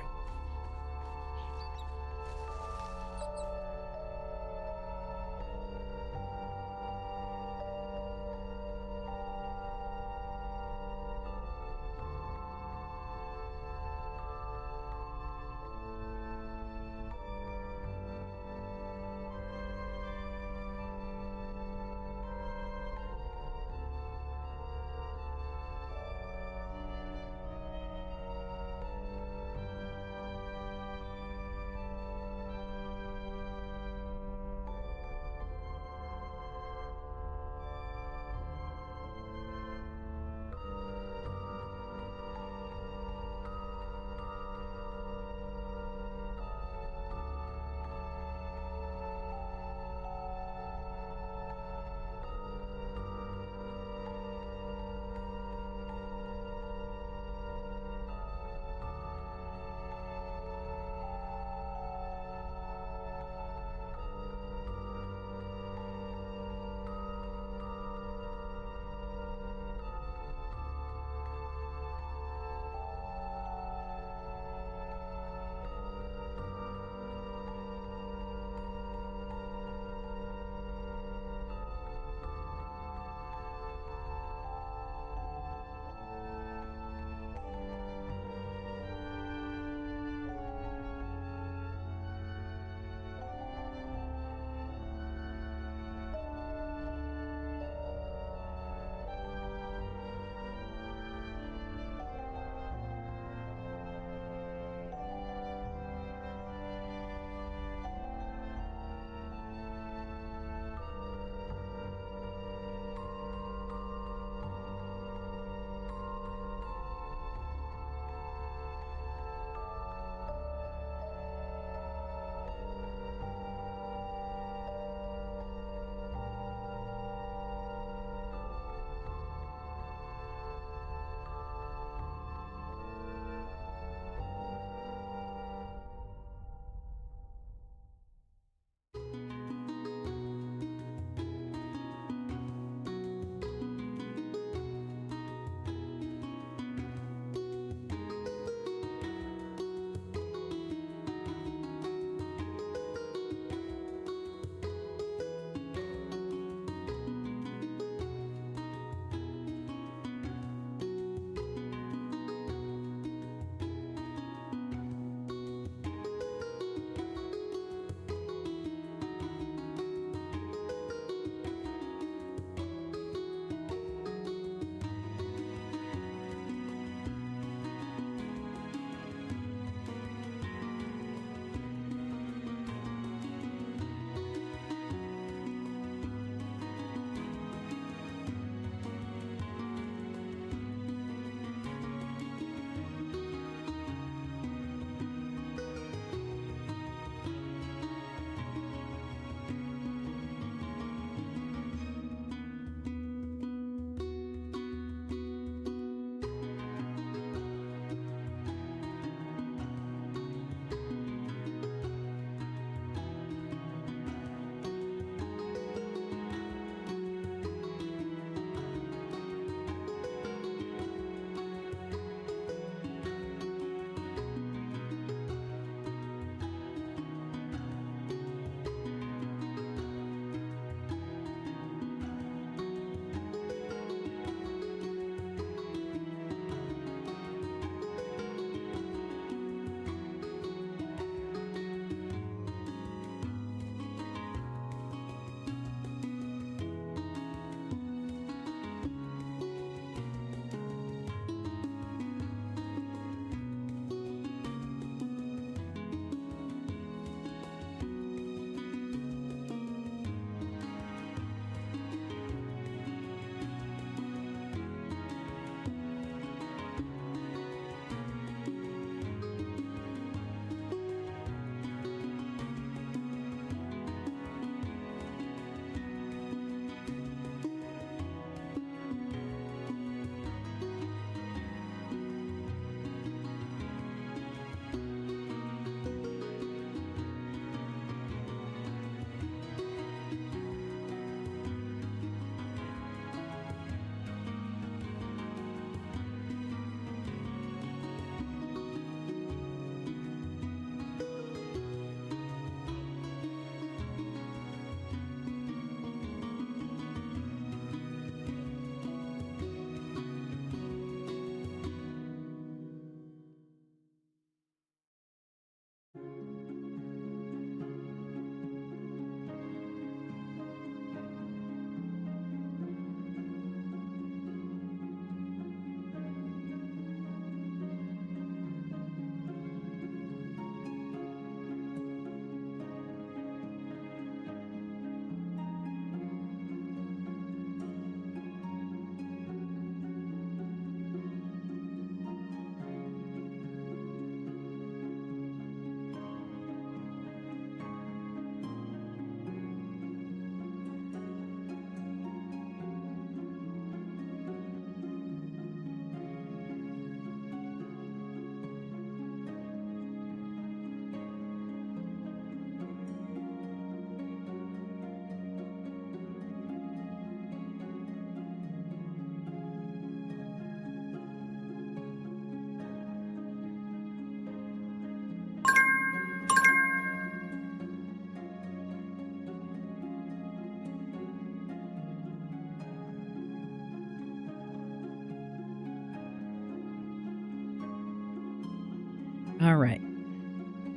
All right.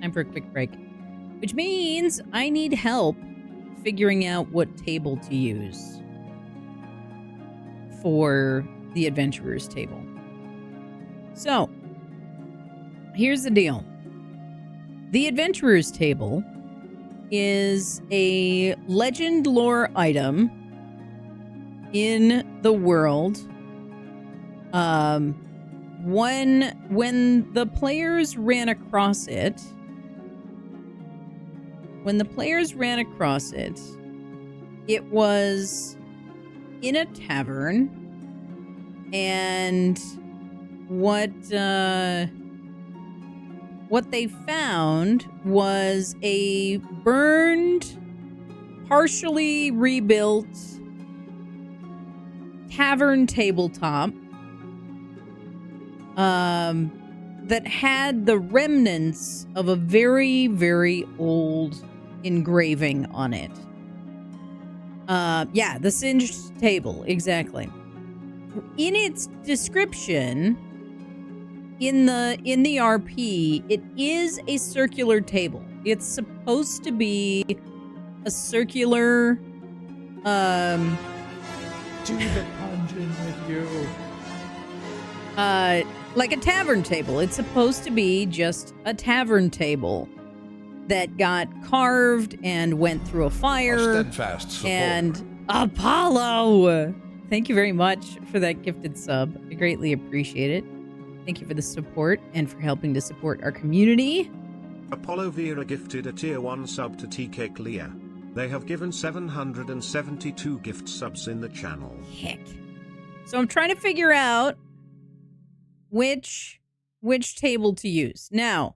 Time for a quick break. Which means I need help figuring out what table to use for the adventurer's table. So, here's the deal. The adventurer's table is a legend lore item in the world. When the players ran across it, it was in a tavern, and what they found was a burned, partially rebuilt tavern tabletop that had the remnants of a very, very old engraving on it. Yeah, the singed table, exactly. In its description, in the RP, it is a circular table. It's supposed to be a circular, To the dungeon with you. like a tavern table. It's supposed to be just a tavern table that got carved and went through a A fire. steadfast support. And Apollo! Thank you very much for that gifted sub. I greatly appreciate it. Thank you for the support and for helping to support our community. Apollo Vera gifted a tier 1 sub to TK Clear. They have given 772 gift subs in the channel. Heck. So I'm trying to figure out which table to use. Now,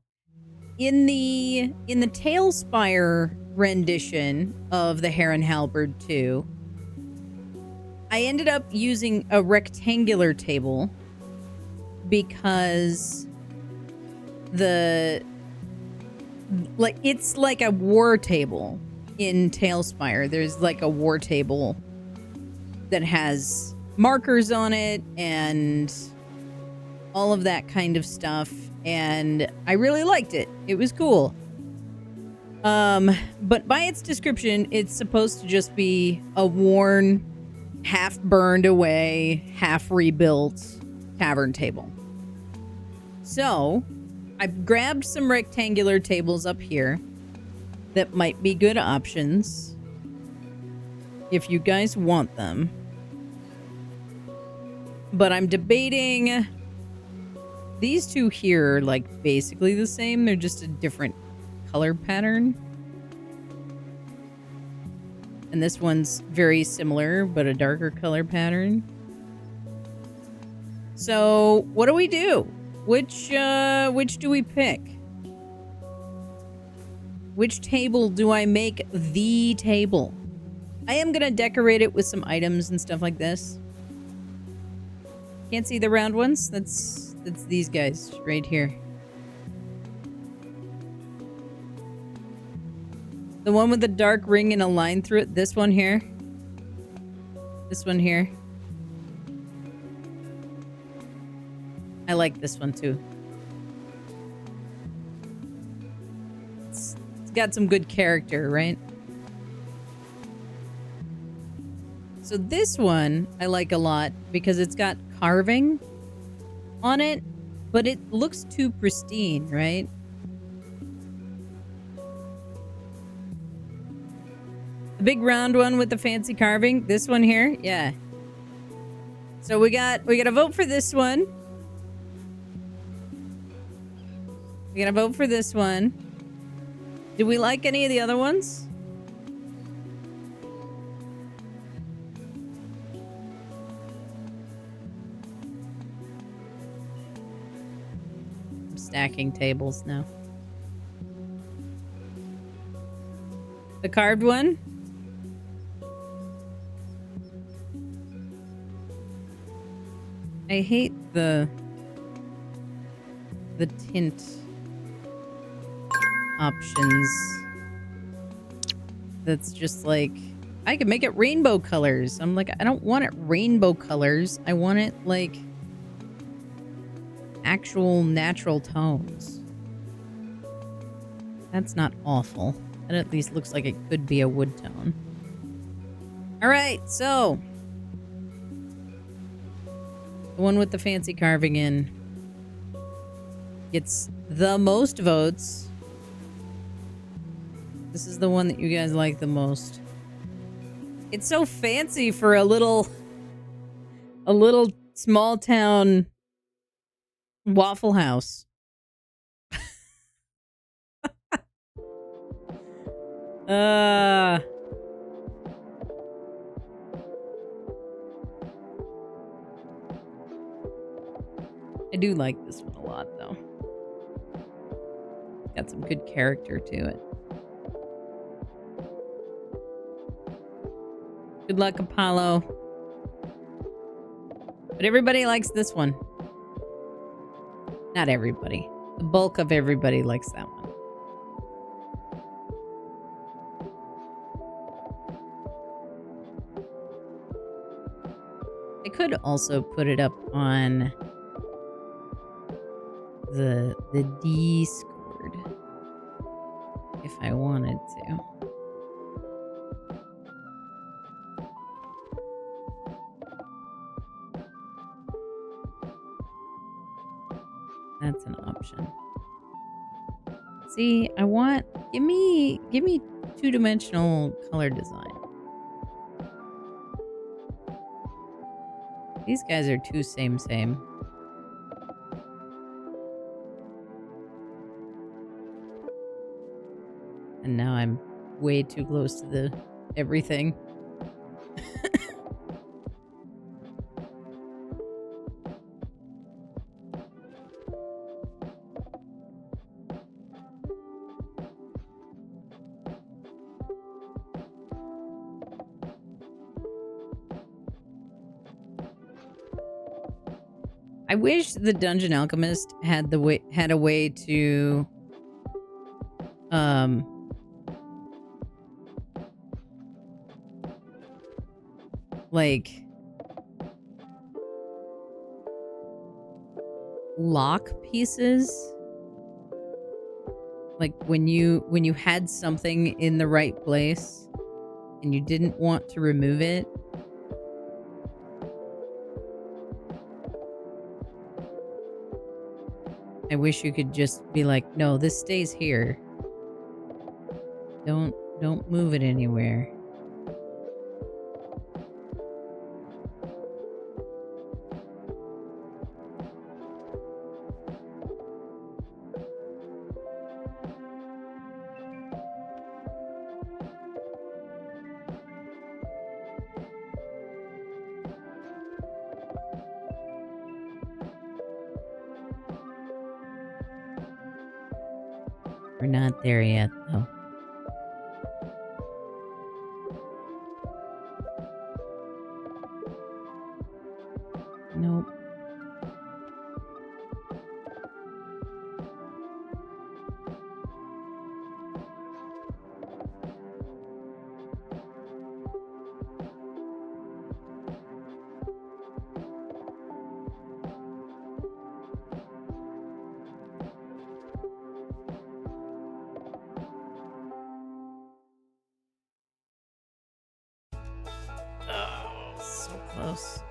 in the Tailspire rendition of the Heron Halberd 2, I ended up using a rectangular table because it's like a war table in Tailspire. There's like a war table that has markers on it and all of that kind of stuff, and I really liked it. It was cool. But by its description, it's supposed to just be a worn, half burned away, half rebuilt tavern table. So, I've grabbed some rectangular tables up here that might be good options if you guys want them. But I'm debating. These two here are like basically the same. They're just a different color pattern. And this one's very similar, but a darker color pattern. So, what do we do? Which do we pick? Which table do I make the table? I am gonna decorate it with some items and stuff like this. Can't see the round ones? That's these guys right here. The one with the dark ring and a line through it. This one here. This one here. I like this one too. It's got some good character, right? So this one I like a lot because it's got carving on it, but it looks too pristine, right? The big round one with the fancy carving. This one here, yeah. So we got to vote for this one. We gotta vote for this one. Do we like any of the other ones? I'm stacking tables now. The carved one? I hate the tint options. That's just like, I could make it rainbow colors. I'm like, I don't want it rainbow colors. I want it like actual natural tones. That's not awful. That at least looks like it could be a wood tone. All right, so the one with the fancy carving in gets the most votes. This is the one that you guys like the most. It's so fancy for a little small town Waffle House. I do like this one a lot, though. Got some good character to it. Good luck, Apollo. But everybody likes this one. Not everybody. The bulk of everybody likes that one. I could also put it up on the Discord if I wanted to. That's an option. See, I want give me two-dimensional color design. These guys are too same. And now I'm way too close to the everything. I wish the Dungeon Alchemist had a way to like lock pieces. Like when you had something in the right place and you didn't want to remove it. I wish you could just be like, no, this stays here. Don't move it anywhere. We're not there yet, though. Nope. Oh, so close.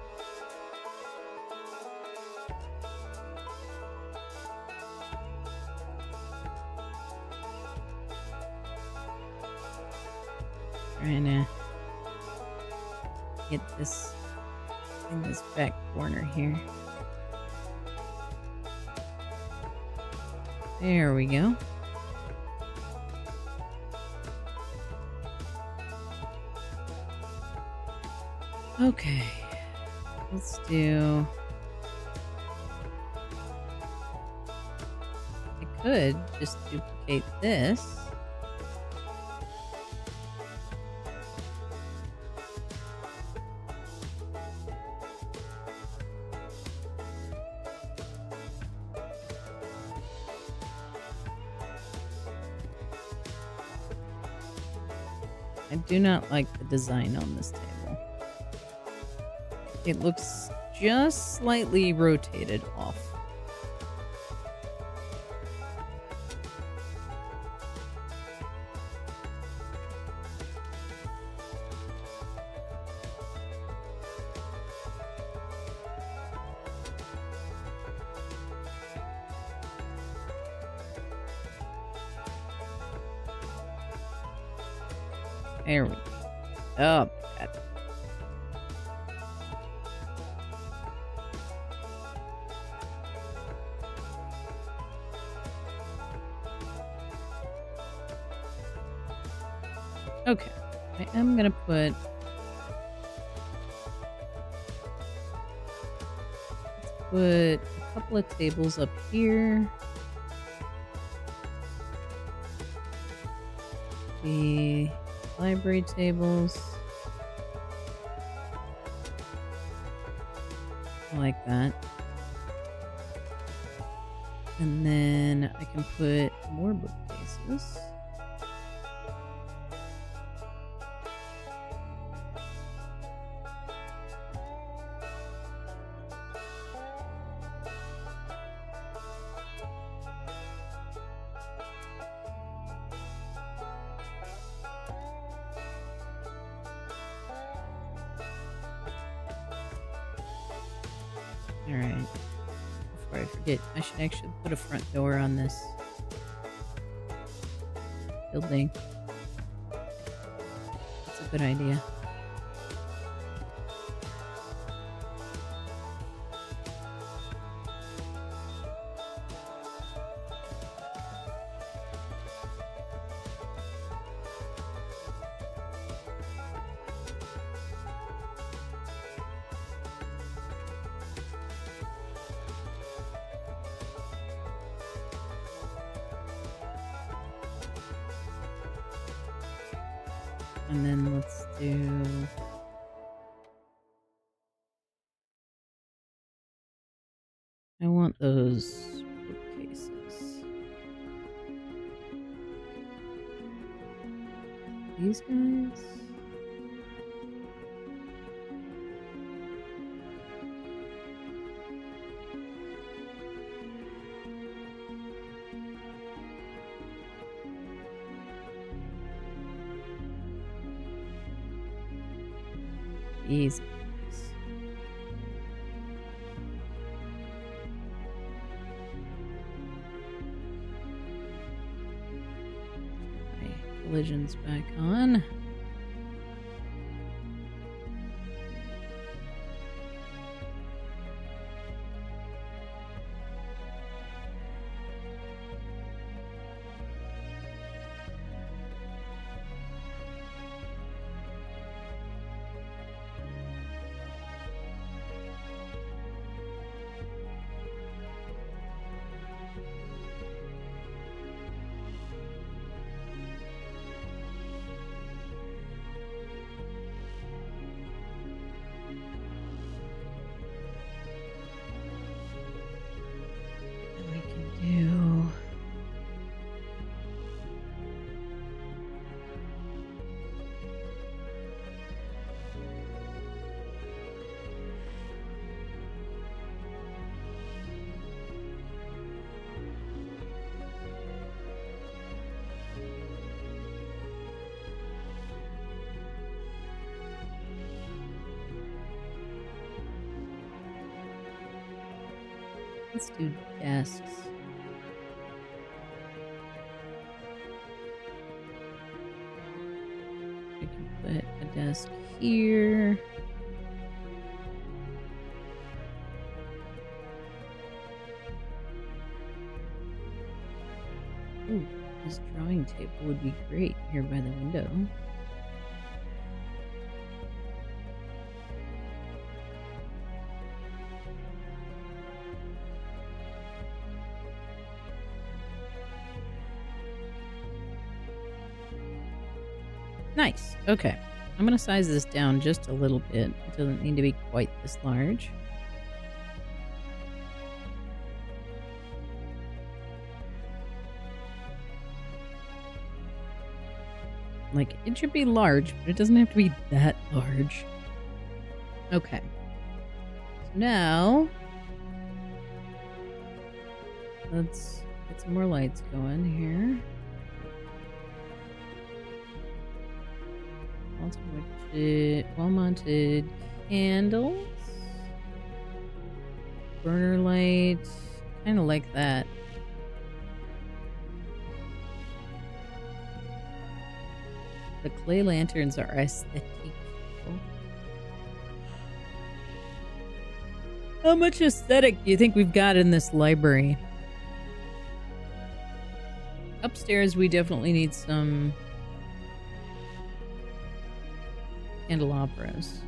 Trying to get this in this back corner here. There we go. Okay, let's do... I could just duplicate this. I do not like the design on this table. It looks just slightly rotated off. There we go. Oh, God. Okay. I am going to put... Let's put a couple of tables up here. The library tables. I like that. And then I can put more bookcases. Alright. Before I forget, I should actually put a front door on this building. That's a good idea. And then let's do... I want those bookcases. These guys? These guys. My collision's back on. We can do... Let's do desks. We can put a desk here. Ooh, this drawing table would be great here by the window. Nice. Okay. I'm going to size this down just a little bit. It doesn't need to be quite this large. Like, it should be large, but it doesn't have to be that large. Okay. So now, let's get some more lights going here. Well-mounted candles. Burner lights. Kind of like that. The clay lanterns are aesthetic. How much aesthetic do you think we've got in this library? Upstairs, we definitely need some candelabras.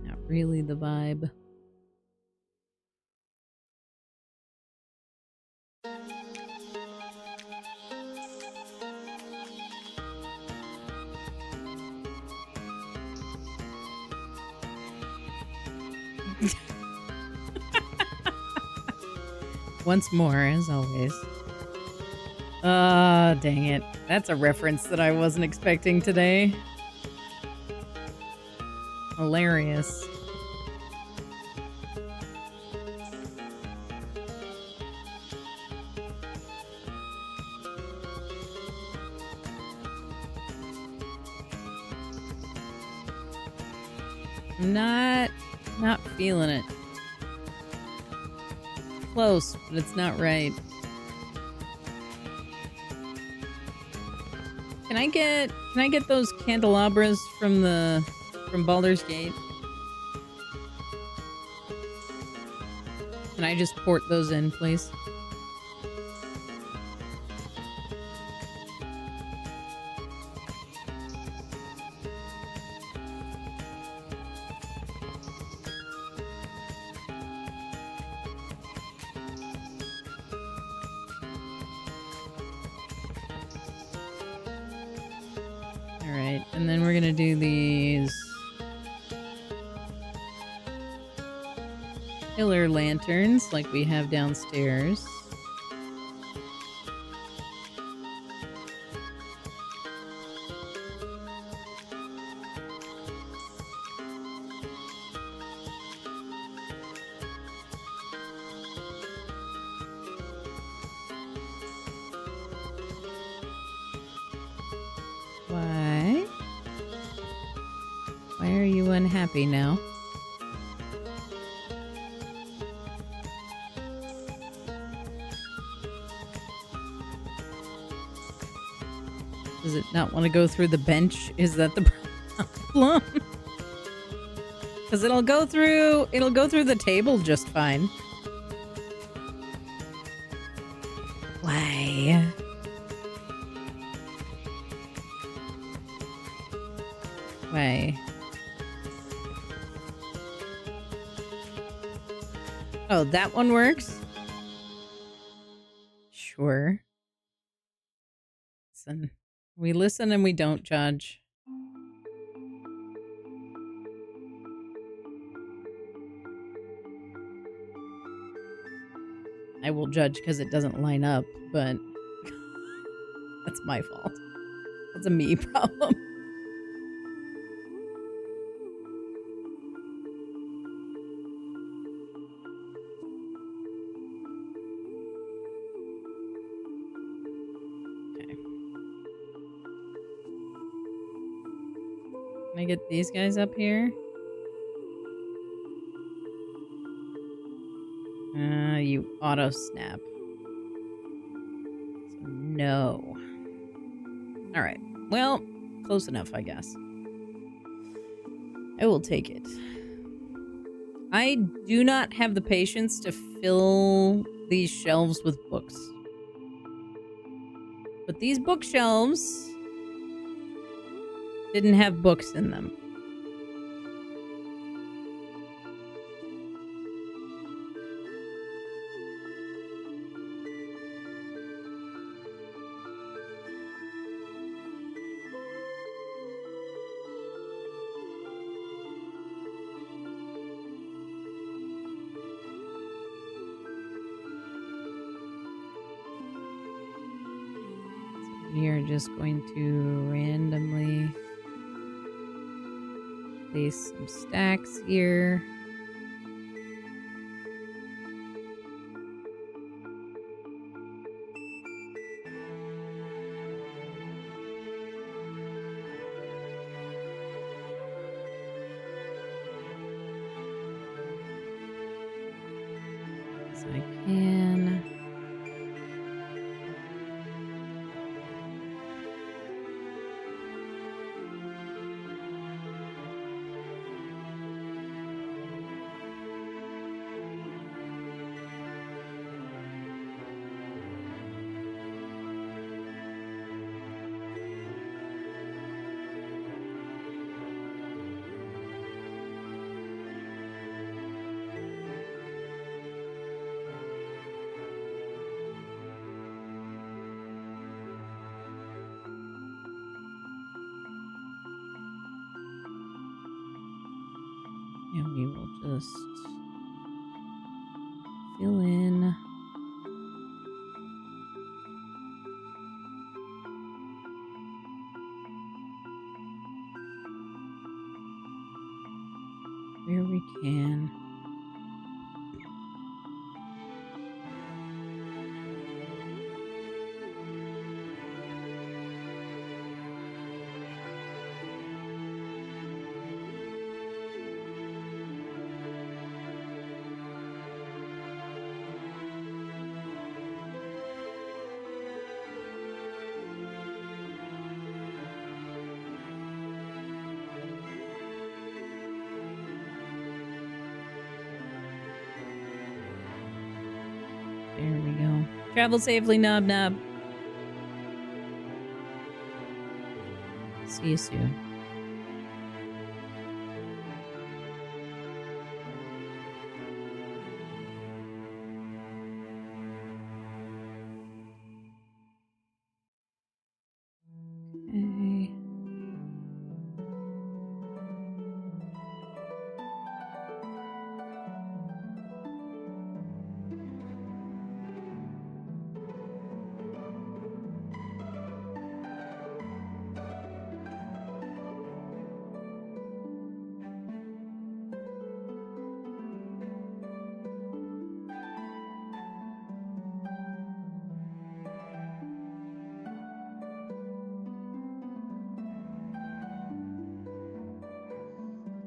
Not really the vibe. Once more, as always. Ah, dang it. That's a reference that I wasn't expecting today. Hilarious. Not feeling it. Close, but it's not right. Can I get those candelabras from Baldur's Gate? Can I just port those in, please? And then we're gonna do these pillar lanterns like we have downstairs. Why are you unhappy now? Does it not want to go through the bench? Is that the problem? Because it'll go through the table just fine. Why? Why? Oh, that one works? Sure. Listen. We listen and we don't judge. I will judge because it doesn't line up, but that's my fault. That's a me problem. Can I get these guys up here? You auto snap. So no. Alright. Well, close enough, I guess. I will take it. I do not have the patience to fill these shelves with books. But these bookshelves didn't have books in them. We are just going to randomly place some stacks here. I can. And we will just fill in. Where we can. There we go. Travel safely, Nub Nub. See you soon. Okay.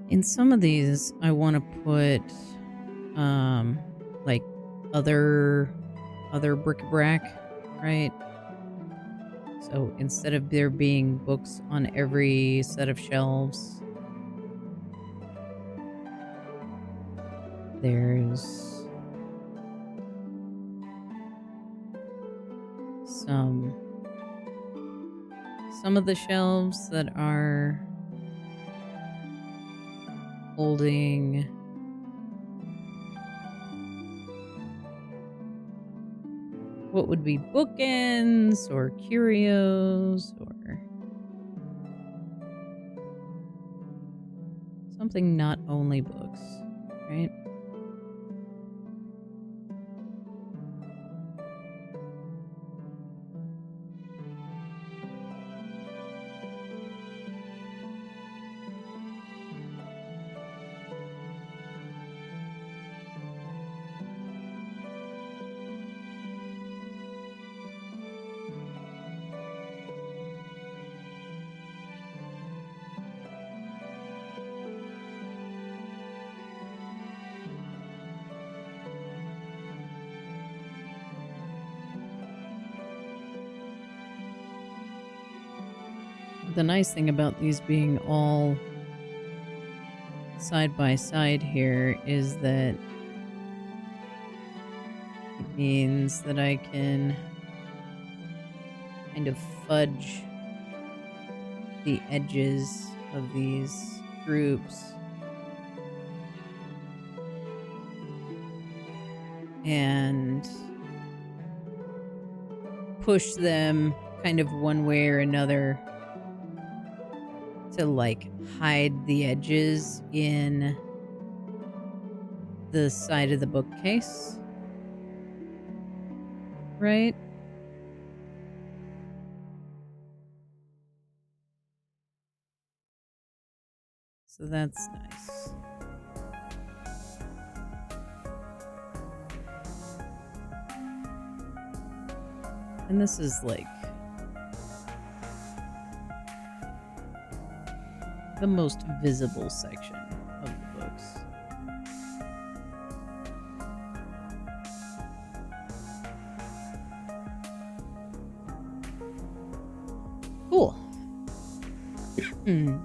In some of these, I want to put, like other bric-a-brac, right? So instead of there being books on every set of shelves, there's some of the shelves that are holding what would be bookends or curios or something not only books, right? The nice thing about these being all side by side here is that it means that I can kind of fudge the edges of these groups and push them kind of one way or another to like hide the edges in the side of the bookcase, right? So that's nice. And this is like the most visible section of the books. Hmm.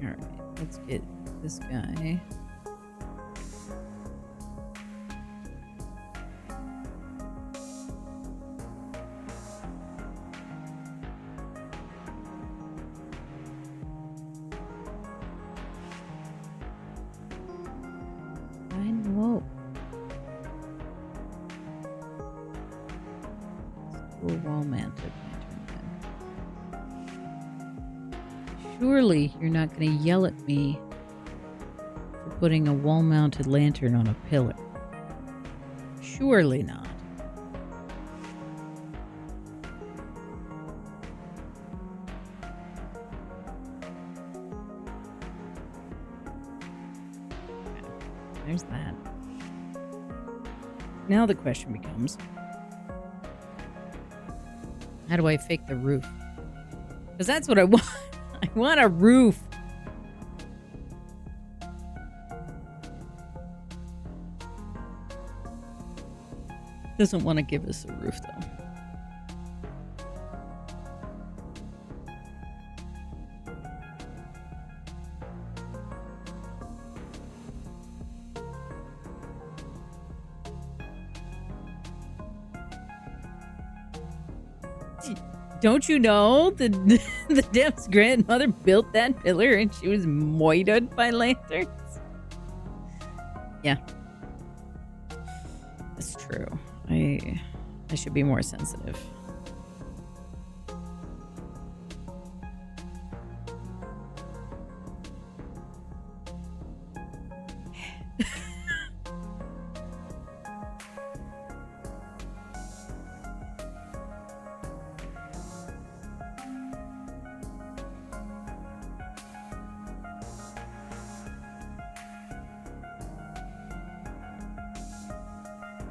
Alright, let's get this guy. Whoa. Let's do a wall-mounted lantern then. Surely you're not going to yell at me for putting a wall-mounted lantern on a pillar. Surely not. There's that. Now the question becomes, how do I fake the roof? Because that's what I want. I want a roof. Doesn't want to give us a roof though. Don't you know the Dev's grandmother built that pillar and she was moited by lanterns? Yeah. That's true. I should be more sensitive.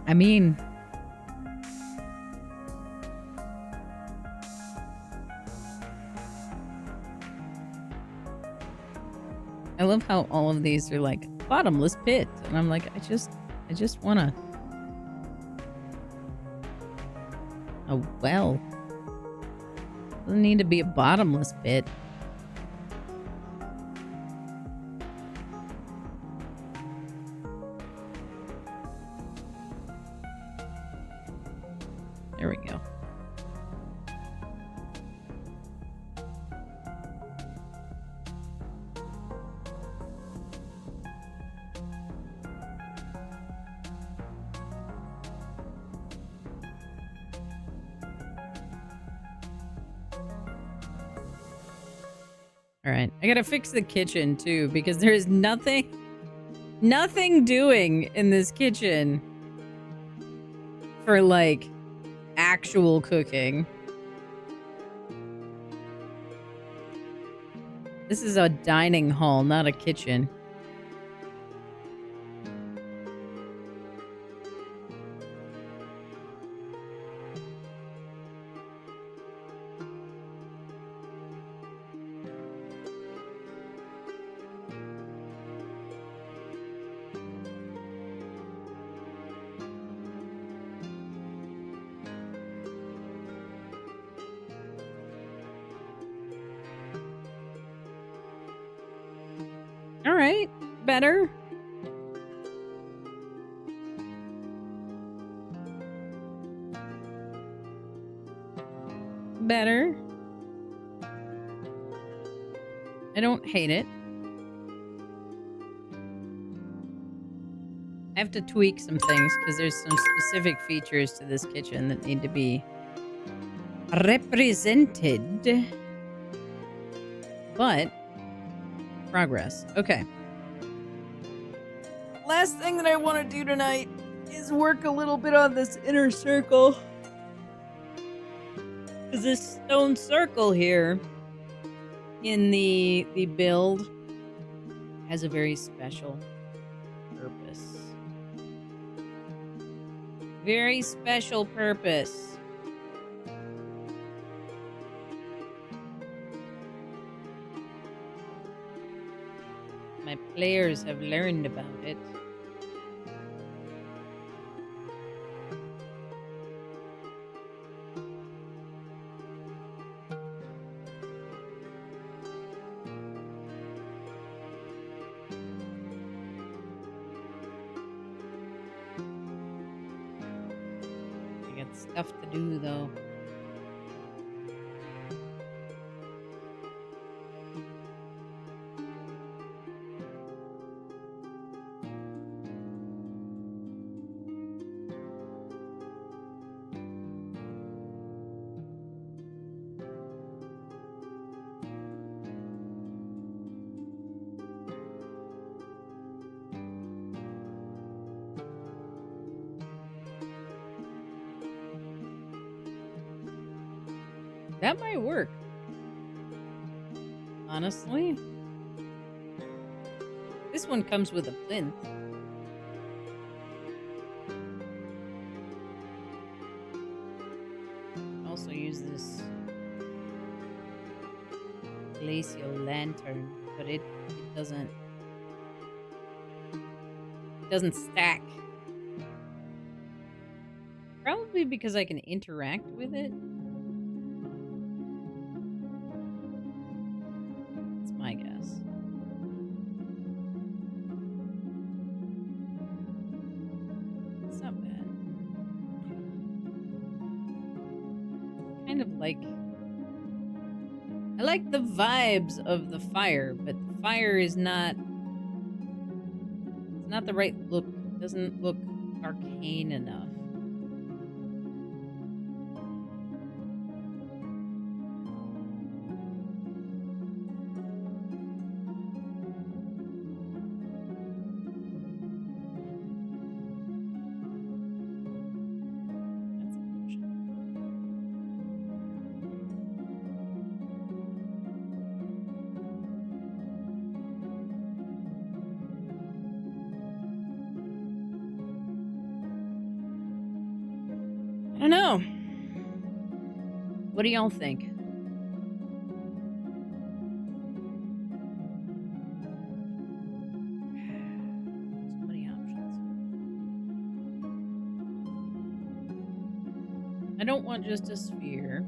I mean, I love how all of these are like bottomless pit, and I'm like, I just want a well. Doesn't need to be a bottomless pit. There we go. All right, I gotta fix the kitchen too because there is nothing doing in this kitchen for like actual cooking. This is a dining hall, not a kitchen. All right, better. Better. I don't hate it. I have to tweak some things because there's some specific features to this kitchen that need to be represented. But progress. Okay. Last thing that I want to do tonight is work a little bit on this inner circle. Because this stone circle here in the build has a very special purpose. Very special purpose. My players have learned about it. stuff to do, though. That might work. Honestly. This one comes with a plinth. Also use this glacial lantern, but it doesn't stack. Probably because I can interact with it. That's my guess. It's not bad. Kind of like... I like the vibes of the fire, but the fire is not... It's not the right look. It doesn't look arcane enough. That's unfortunate. I don't know. What do y'all think? So many options. I don't want just a sphere.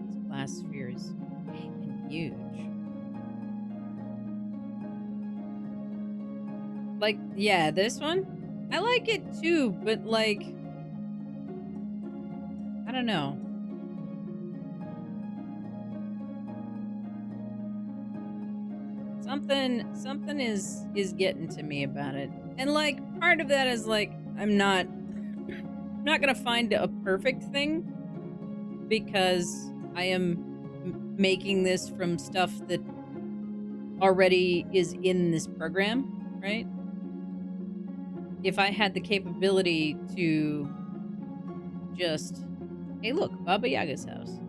This glass sphere is big and huge. Like, yeah, this one? I like it too, but like, I don't know. Something is getting to me about it. And like, part of that is like, I'm not gonna find a perfect thing because I am making this from stuff that already is in this program, right? If I had the capability to just, hey, look, Baba Yaga's house.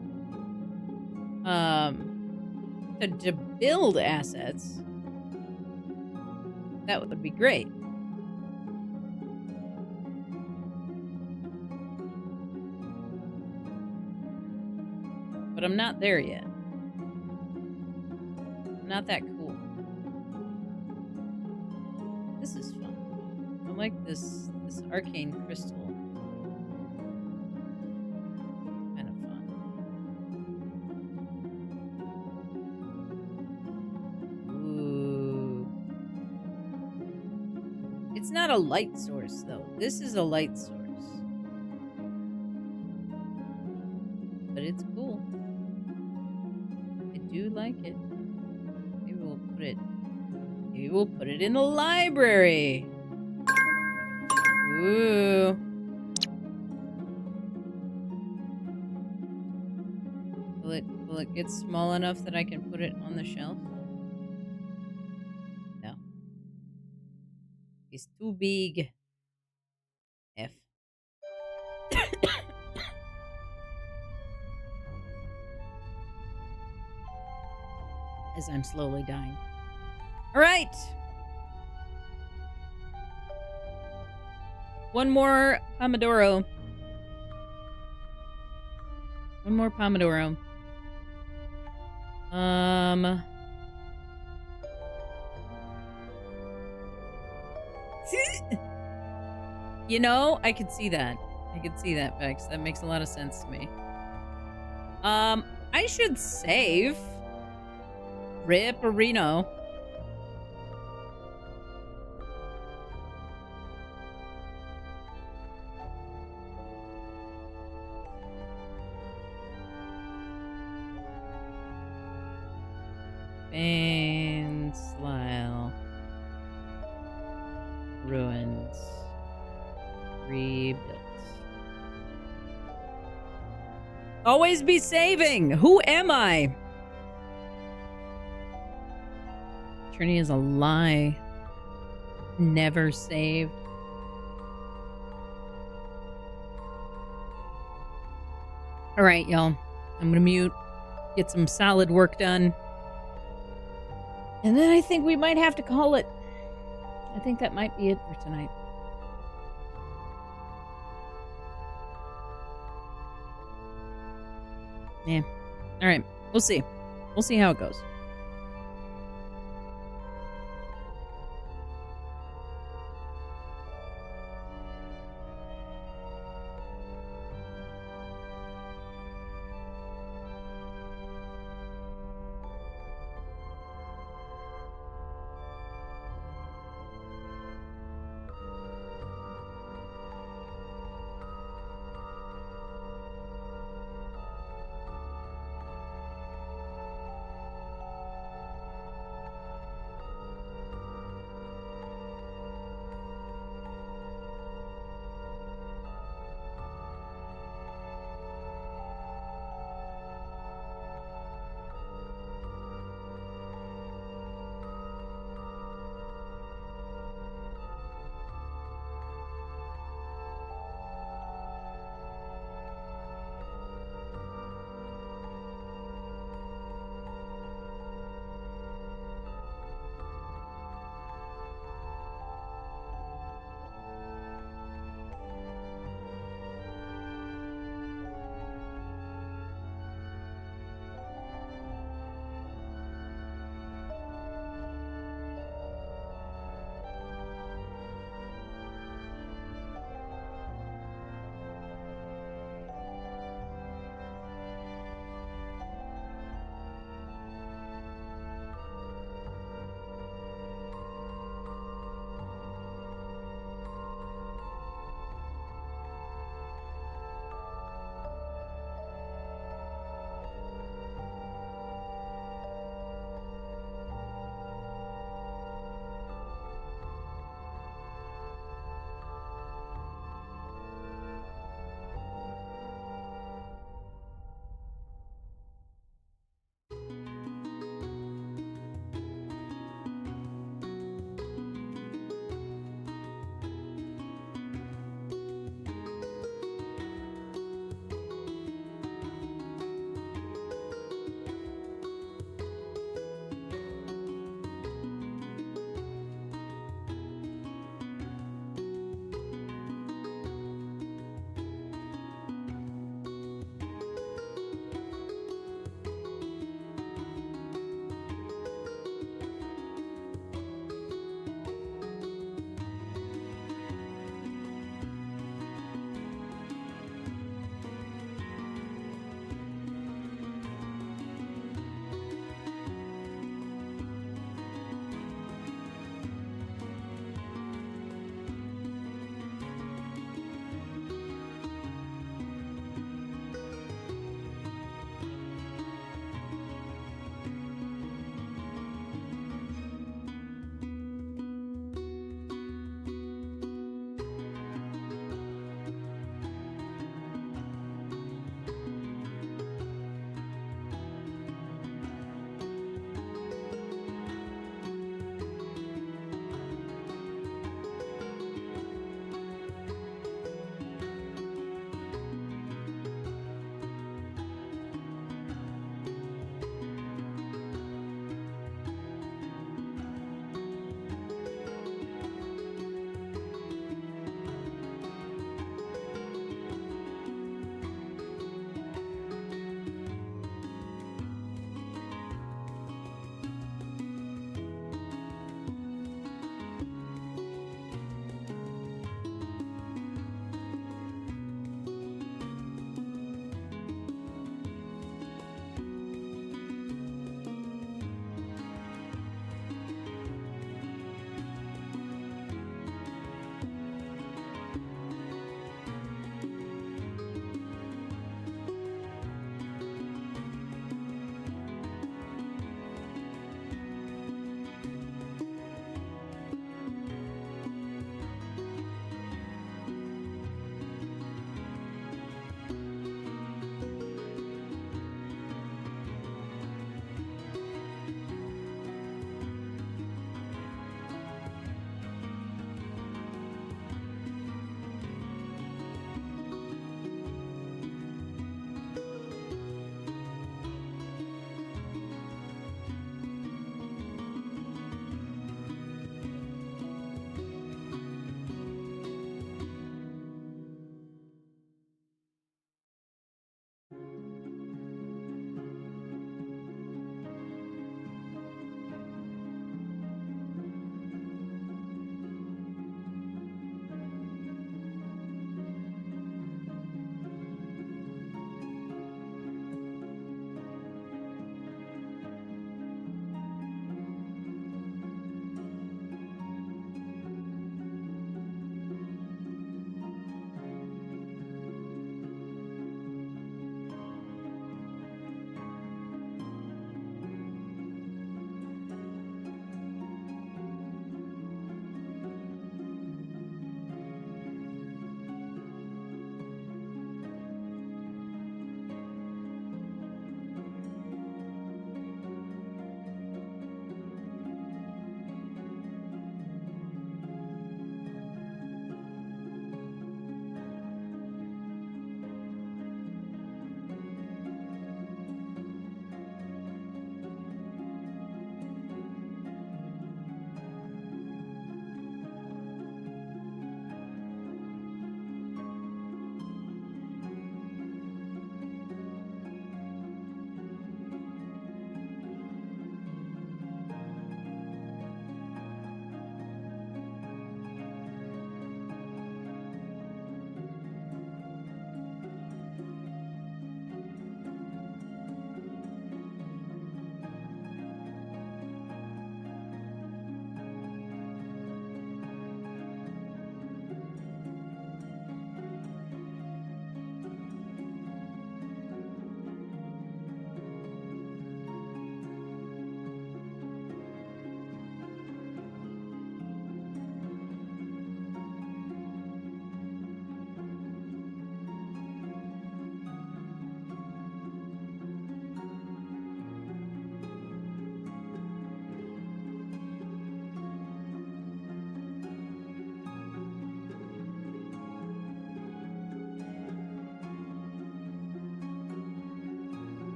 To build assets, that would be great. But I'm not there yet. I'm not that cool. This is fun. I like this arcane crystal. Kind of fun. Ooh. It's not a light source though. This is a light source. But it's cool. I do like it. Maybe we'll put it in the library. Ooh. Will it get small enough that I can put it on the shelf? No. It's too big. F. As I'm slowly dying. All right. One more Pomodoro. One more Pomodoro. You know, I could see that. I could see that, Vex. That makes a lot of sense to me. I should save. Ripperino. Baneslisle. Ruins. Rebuilt. Always be saving! Who am I? Trinity is a lie. Never saved. All right, y'all. I'm gonna mute, get some solid work done. And then I think we might have to call it. I think that might be it for tonight. Yeah. All right. We'll see. We'll see how it goes.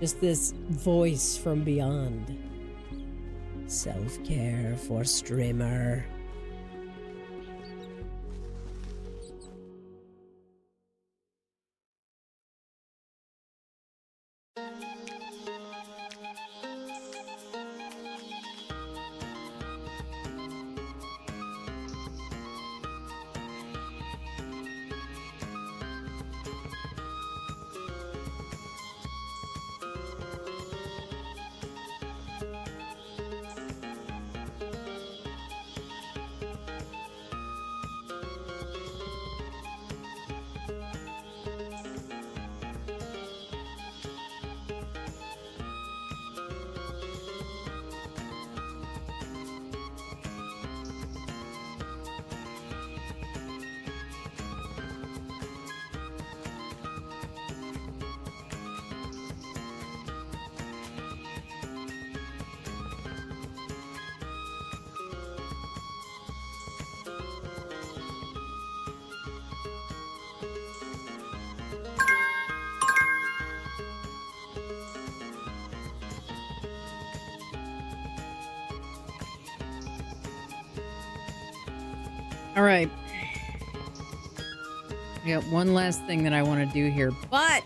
Just this voice from beyond. Self-care for streamer. All right. I got one last thing that I want to do here, but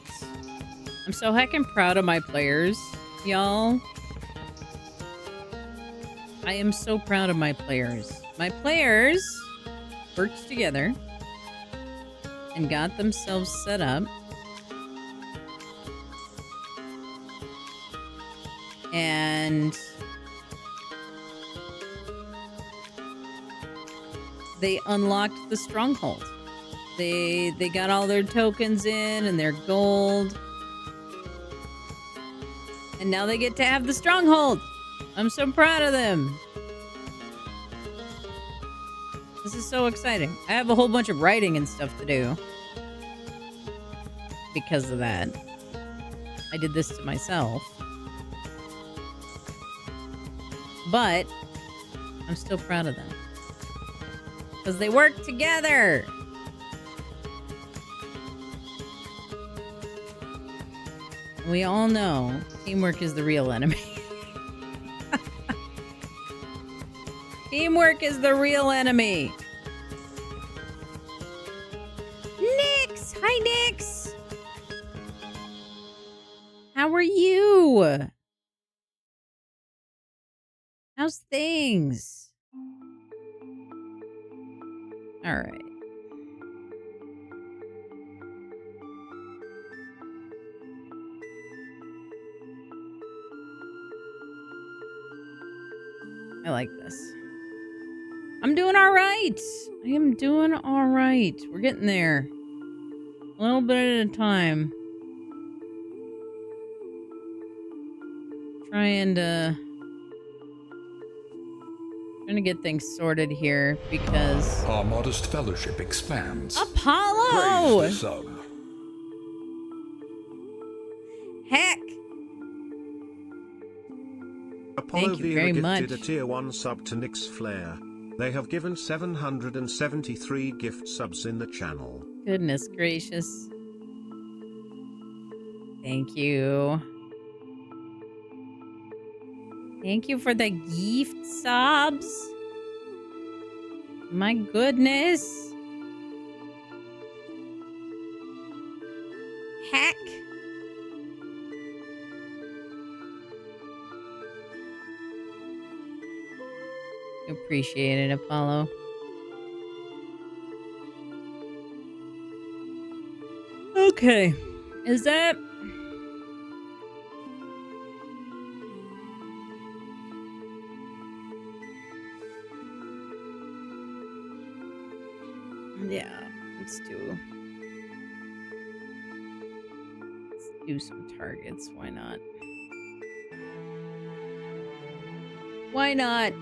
I'm so heckin' proud of my players, y'all. I am so proud of my players. My players worked together and got themselves set up. And they unlocked the stronghold. They got all their tokens in and their gold. And now they get to have the stronghold. I'm so proud of them. This is so exciting. I have a whole bunch of writing and stuff to do because of that. I did this to myself. But I'm still proud of them. Because they work together. We all know teamwork is the real enemy. Teamwork is the real enemy. Nix! Hi, Nix! How are you? How's things? All right. I like this. I'm doing all right. I am doing all right. We're getting there. A little bit at a time. Trying to get things sorted here because Our modest fellowship expands. Apollo! Praise the sub. Heck! Apollo Thank you Vera very gifted much. a tier 1 sub to Nyx Flare. They have given 773 gift subs in the channel. Goodness gracious. Thank you. Thank you for the gift subs. My goodness. Heck. Appreciate it, Apollo. Okay. Is that... Yeah, let's do some targets. Why not? Why not?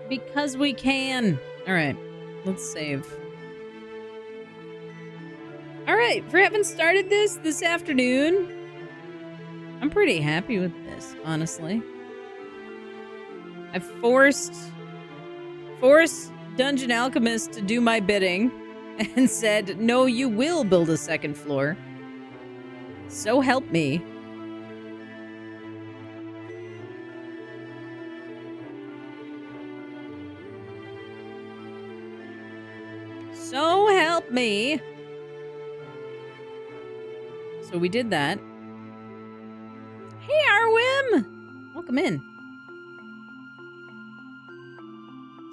Because we can. All right, let's save. All right, for having started this afternoon, I'm pretty happy with this, honestly. I forced Dungeon Alchemist to do my bidding and said, no, you will build a second floor. So help me. So help me. So we did that. Hey, Arwim! Welcome in.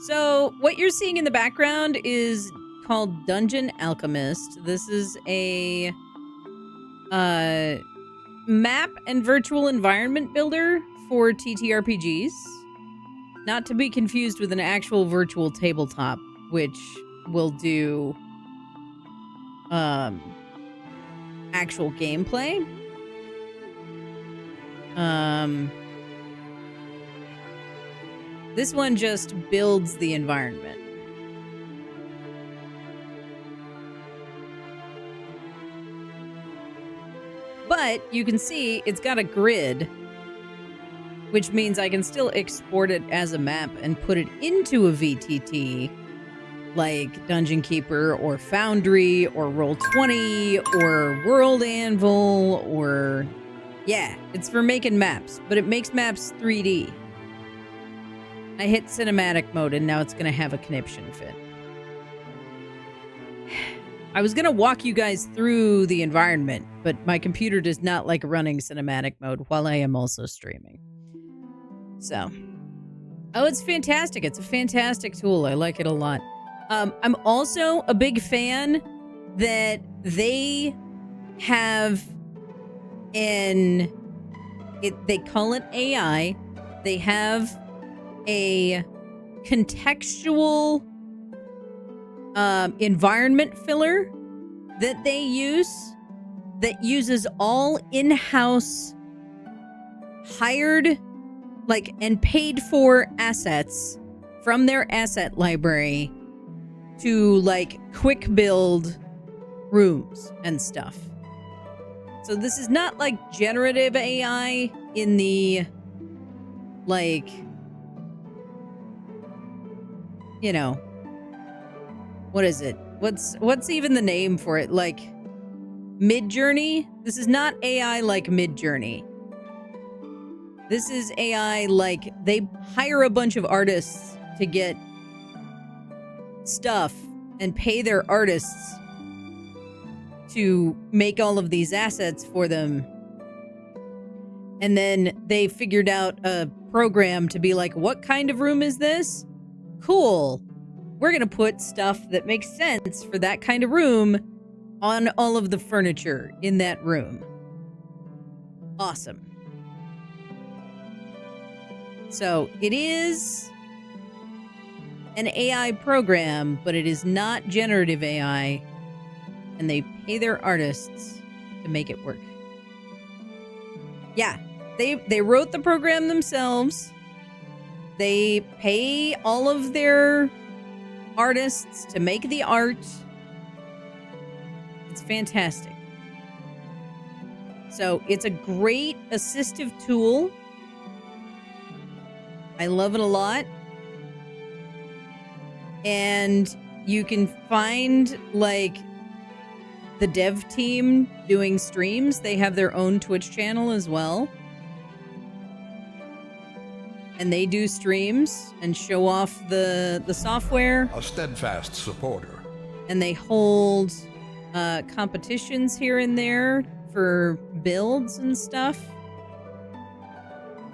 So what you're seeing in the background is called Dungeon Alchemist. This is a map and virtual environment builder for TTRPGs. Not to be confused with an actual virtual tabletop, which will do actual gameplay. This one just builds the environment. But you can see it's got a grid, which means I can still export it as a map and put it into a VTT like Dungeon Keeper or Foundry or Roll20 or World Anvil or... Yeah, it's for making maps, but it makes maps 3D. I hit cinematic mode and now it's going to have a conniption fit. I was going to walk you guys through the environment, but my computer does not like running cinematic mode while I am also streaming. So, oh, it's fantastic. It's a fantastic tool. I like it a lot. I'm also a big fan that they have they call it AI. They have a contextual environment filler that they use that uses all in-house hired and paid for assets from their asset library to quick build rooms and stuff. So this is not like generative AI in the what is it? What's even the name for it? Midjourney? This is not AI like Midjourney. This is AI they hire a bunch of artists to get stuff and pay their artists to make all of these assets for them. And then they figured out a program to be like, what kind of room is this? Cool. We're going to put stuff that makes sense for that kind of room on all of the furniture in that room. Awesome. So it is an AI program, but it is not generative AI, and they pay their artists to make it work. Yeah, they wrote the program themselves. They pay all of their artists to make the art. It's fantastic. So it's a great assistive tool. I love it a lot. And you can find the dev team doing streams. They have their own Twitch channel as well. And they do streams and show off the software. A steadfast supporter. And they hold competitions here and there for builds and stuff.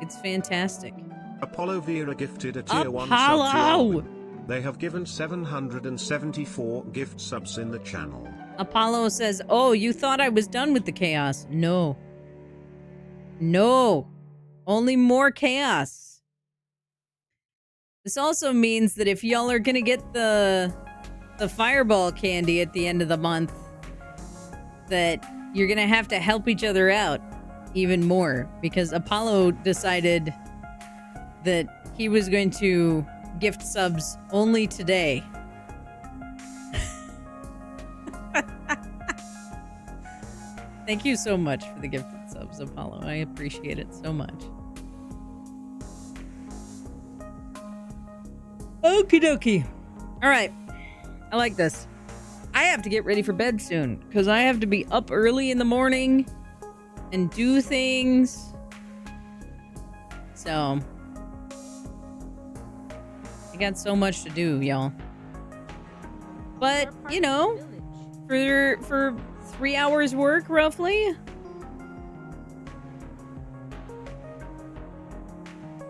It's fantastic. Apollo Vera gifted a tier 1 sub to Apollo! Arwin. They have given 774 gift subs in the channel. Apollo says, oh, you thought I was done with the chaos. No. No. Only more chaos. This also means that if y'all are gonna get the fireball candy at the end of the month, that you're gonna have to help each other out even more, because Apollo decided that he was going to gift subs only today. Thank you so much for the gifted subs, Apollo. I appreciate it so much. Okie dokie. All right. I like this. I have to get ready for bed soon because I have to be up early in the morning and do things. So, I got so much to do, y'all. But, you know, for 3 hours work, roughly,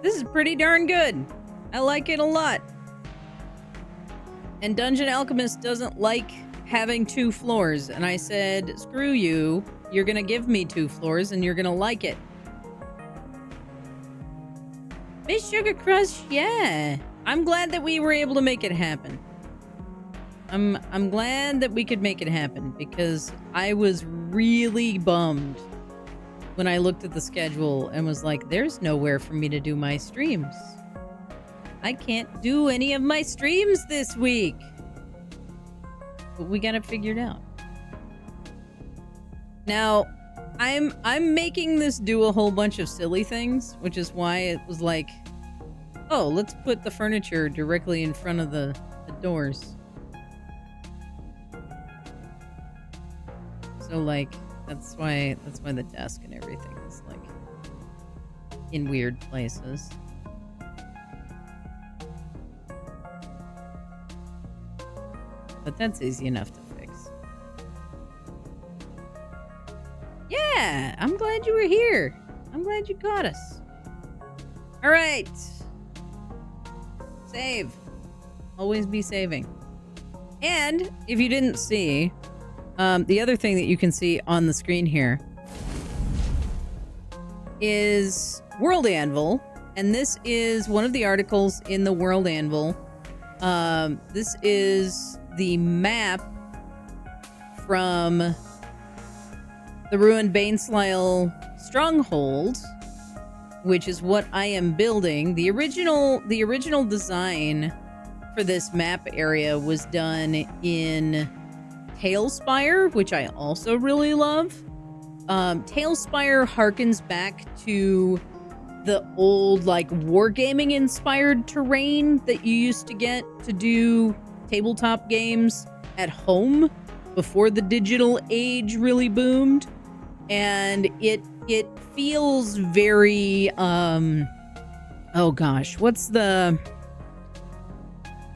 this is pretty darn good. I like it a lot. And Dungeon Alchemist doesn't like having 2 floors. And I said, screw you. You're going to give me 2 floors and you're going to like it. Miss Sugar Crush, yeah. I'm glad that we were able to make it happen. I'm glad that we could make it happen because I was really bummed when I looked at the schedule and was like, there's nowhere for me to do my streams. I can't do any of my streams this week. But we got it figured out. Now, I'm making this do a whole bunch of silly things, which is why it was like, oh, let's put the furniture directly in front of the doors. So like that's why the desk and everything is like in weird places. But that's easy enough to fix. Yeah, I'm glad you were here. I'm glad you caught us. All right. Save. Always be saving. And if you didn't see, the other thing that you can see on the screen here is World Anvil. And this is one of the articles in the World Anvil. This is the map from the ruined Baneslisle Stronghold, which is what I am building. The original design for this map area was done in Talespire, which I also really love. Talespire harkens back to the old, like, wargaming inspired terrain that you used to get to do tabletop games at home before the digital age really boomed. And it feels very oh gosh, what's the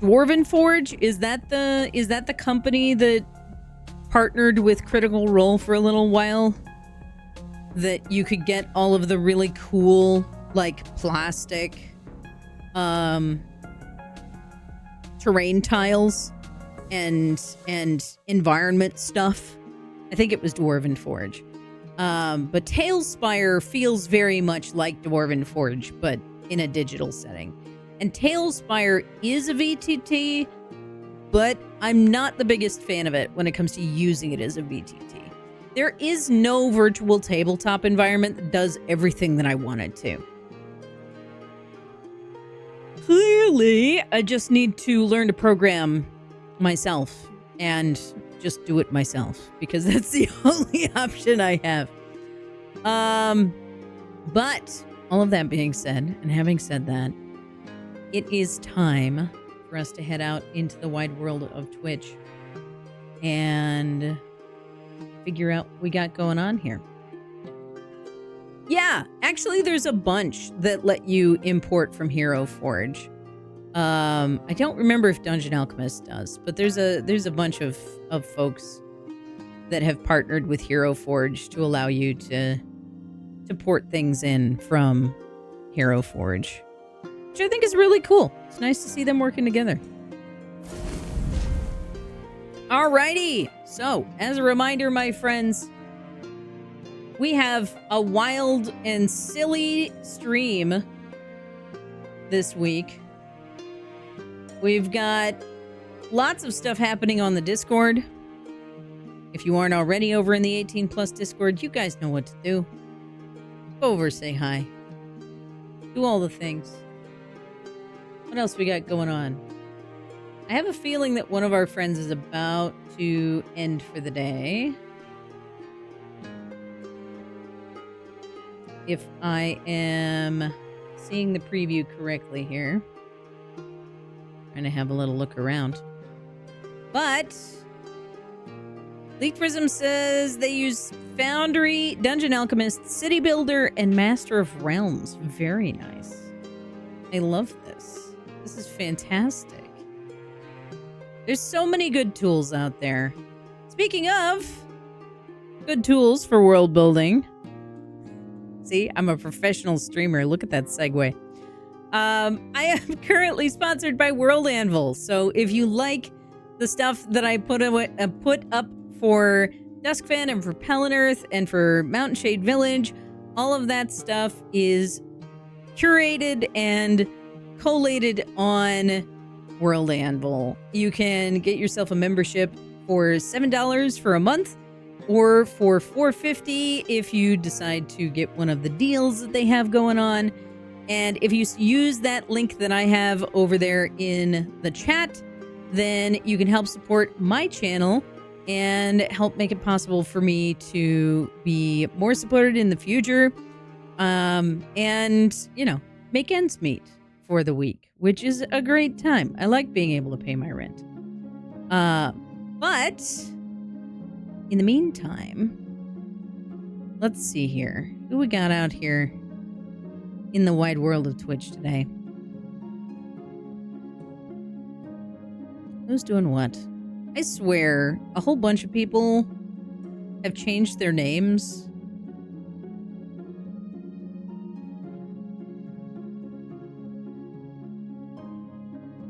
Dwarven Forge? Is that the company that partnered with Critical Role for a little while? That you could get all of the really cool, like, plastic terrain tiles and environment stuff. I think it was Dwarven Forge. But Talespire feels very much like Dwarven Forge, but in a digital setting. And Talespire is a VTT, but I'm not the biggest fan of it when it comes to using it as a VTT. There is no virtual tabletop environment that does everything that I wanted to. Clearly, I just need to learn to program myself and just do it myself, because that's the only option I have. But all of that being said, and having said that, it is time for us to head out into the wide world of Twitch and figure out what we got going on here. Yeah, actually there's a bunch that let you import from Hero Forge. I don't remember if Dungeon Alchemist does, but there's a bunch of folks that have partnered with Hero Forge to allow you to port things in from Hero Forge, which I think is really cool. It's nice to see them working together. Alrighty, so as a reminder, my friends, we have a wild and silly stream this week. We've got lots of stuff happening on the Discord. If you aren't already over in the 18 Plus Discord, you guys know what to do. Go over, say hi. Do all the things. What else we got going on? I have a feeling that one of our friends is about to end for the day. If I am seeing the preview correctly here. Trying to have a little look around. But Leaked Prism says they use Foundry, Dungeon Alchemist, City Builder, and Master of Realms. Very nice. I love this. This is fantastic. There's so many good tools out there. Speaking of good tools for world building. See, I'm a professional streamer. Look at that segue. I am currently sponsored by World Anvil. So if you like the stuff that I put up for Duskfen and for Pelin Earth and for Mountain Shade Village, all of that stuff is curated and collated on World Anvil. You can get yourself a membership for $7 for a month, or for $4.50 if you decide to get one of the deals that they have going on. And if you use that link that I have over there in the chat, then you can help support my channel and help make it possible for me to be more supported in the future. And, you know, make ends meet for the week, which is a great time. I like being able to pay my rent. But in the meantime, let's see here. Who we got out here in the wide world of Twitch today? Who's doing what? I swear, a whole bunch of people have changed their names.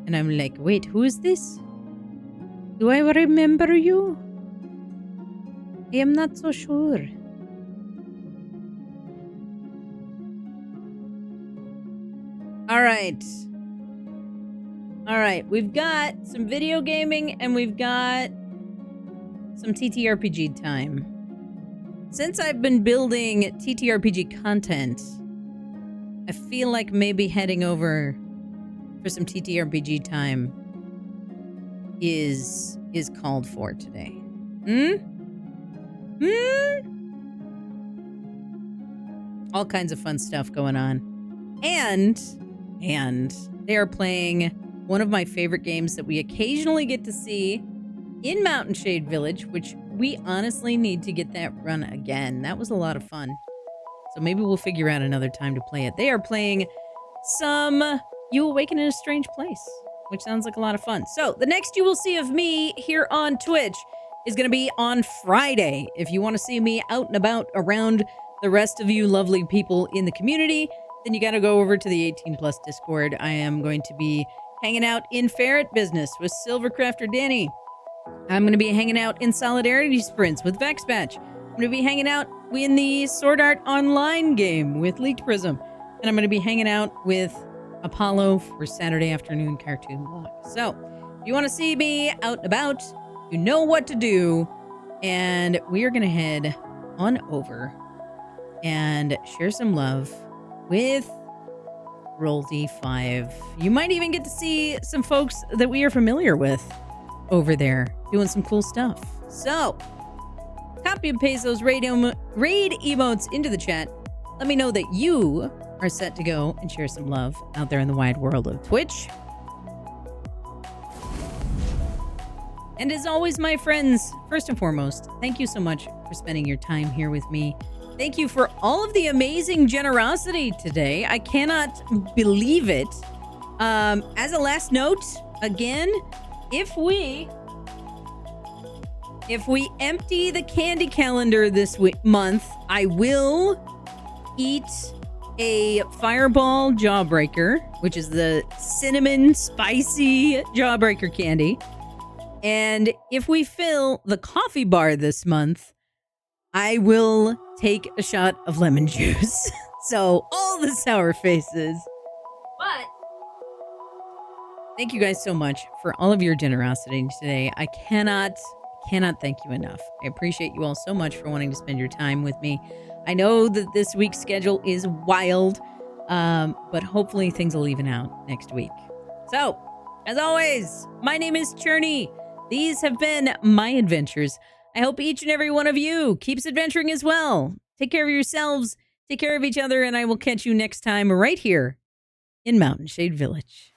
And I'm like, wait, who is this? Do I remember you? I am not so sure. All right. All right, we've got some video gaming and we've got some TTRPG time. Since I've been building TTRPG content, I feel like maybe heading over for some TTRPG time is called for today. All kinds of fun stuff going on. And they are playing one of my favorite games that we occasionally get to see in Mountain Shade Village, which we honestly need to get that run again. That was a lot of fun. So maybe we'll figure out another time to play it. They are playing some You Awaken in a Strange Place, which sounds like a lot of fun. So the next you will see of me here on Twitch is going to be on Friday. If you want to see me out and about around the rest of you lovely people in the community, then you got to go over to the 18+ Discord. I am going to be hanging out in Ferret Business with Silvercrafter Danny. I'm going to be hanging out in Solidarity Sprints with Vexbatch. I'm going to be hanging out in the Sword Art Online game with Leaked Prism. And I'm going to be hanging out with Apollo for Saturday afternoon cartoon vlog. So, if you want to see me out and about, you know what to do. And we are going to head on over and share some love with Roll D5. You might even get to see some folks that we are familiar with over there doing some cool stuff. So, copy and paste those raid emotes into the chat. Let me know that you are set to go and share some love out there in the wide world of Twitch. And as always, my friends, first and foremost, thank you so much for spending your time here with me. Thank you for all of the amazing generosity today. I cannot believe it. As a last note, again, if we empty the candy calendar this month, I will eat a Fireball Jawbreaker, which is the cinnamon spicy Jawbreaker candy. And if we fill the coffee bar this month, I will take a shot of lemon juice. So, all the sour faces. But thank you guys so much for all of your generosity today. I cannot thank you enough. I appreciate you all so much for wanting to spend your time with me. I know that this week's schedule is wild, but hopefully things will even out next week. So, as always, my name is Churney. These have been my adventures. I hope each and every one of you keeps adventuring as well. Take care of yourselves, take care of each other, and I will catch you next time right here in Mountain Shade Village.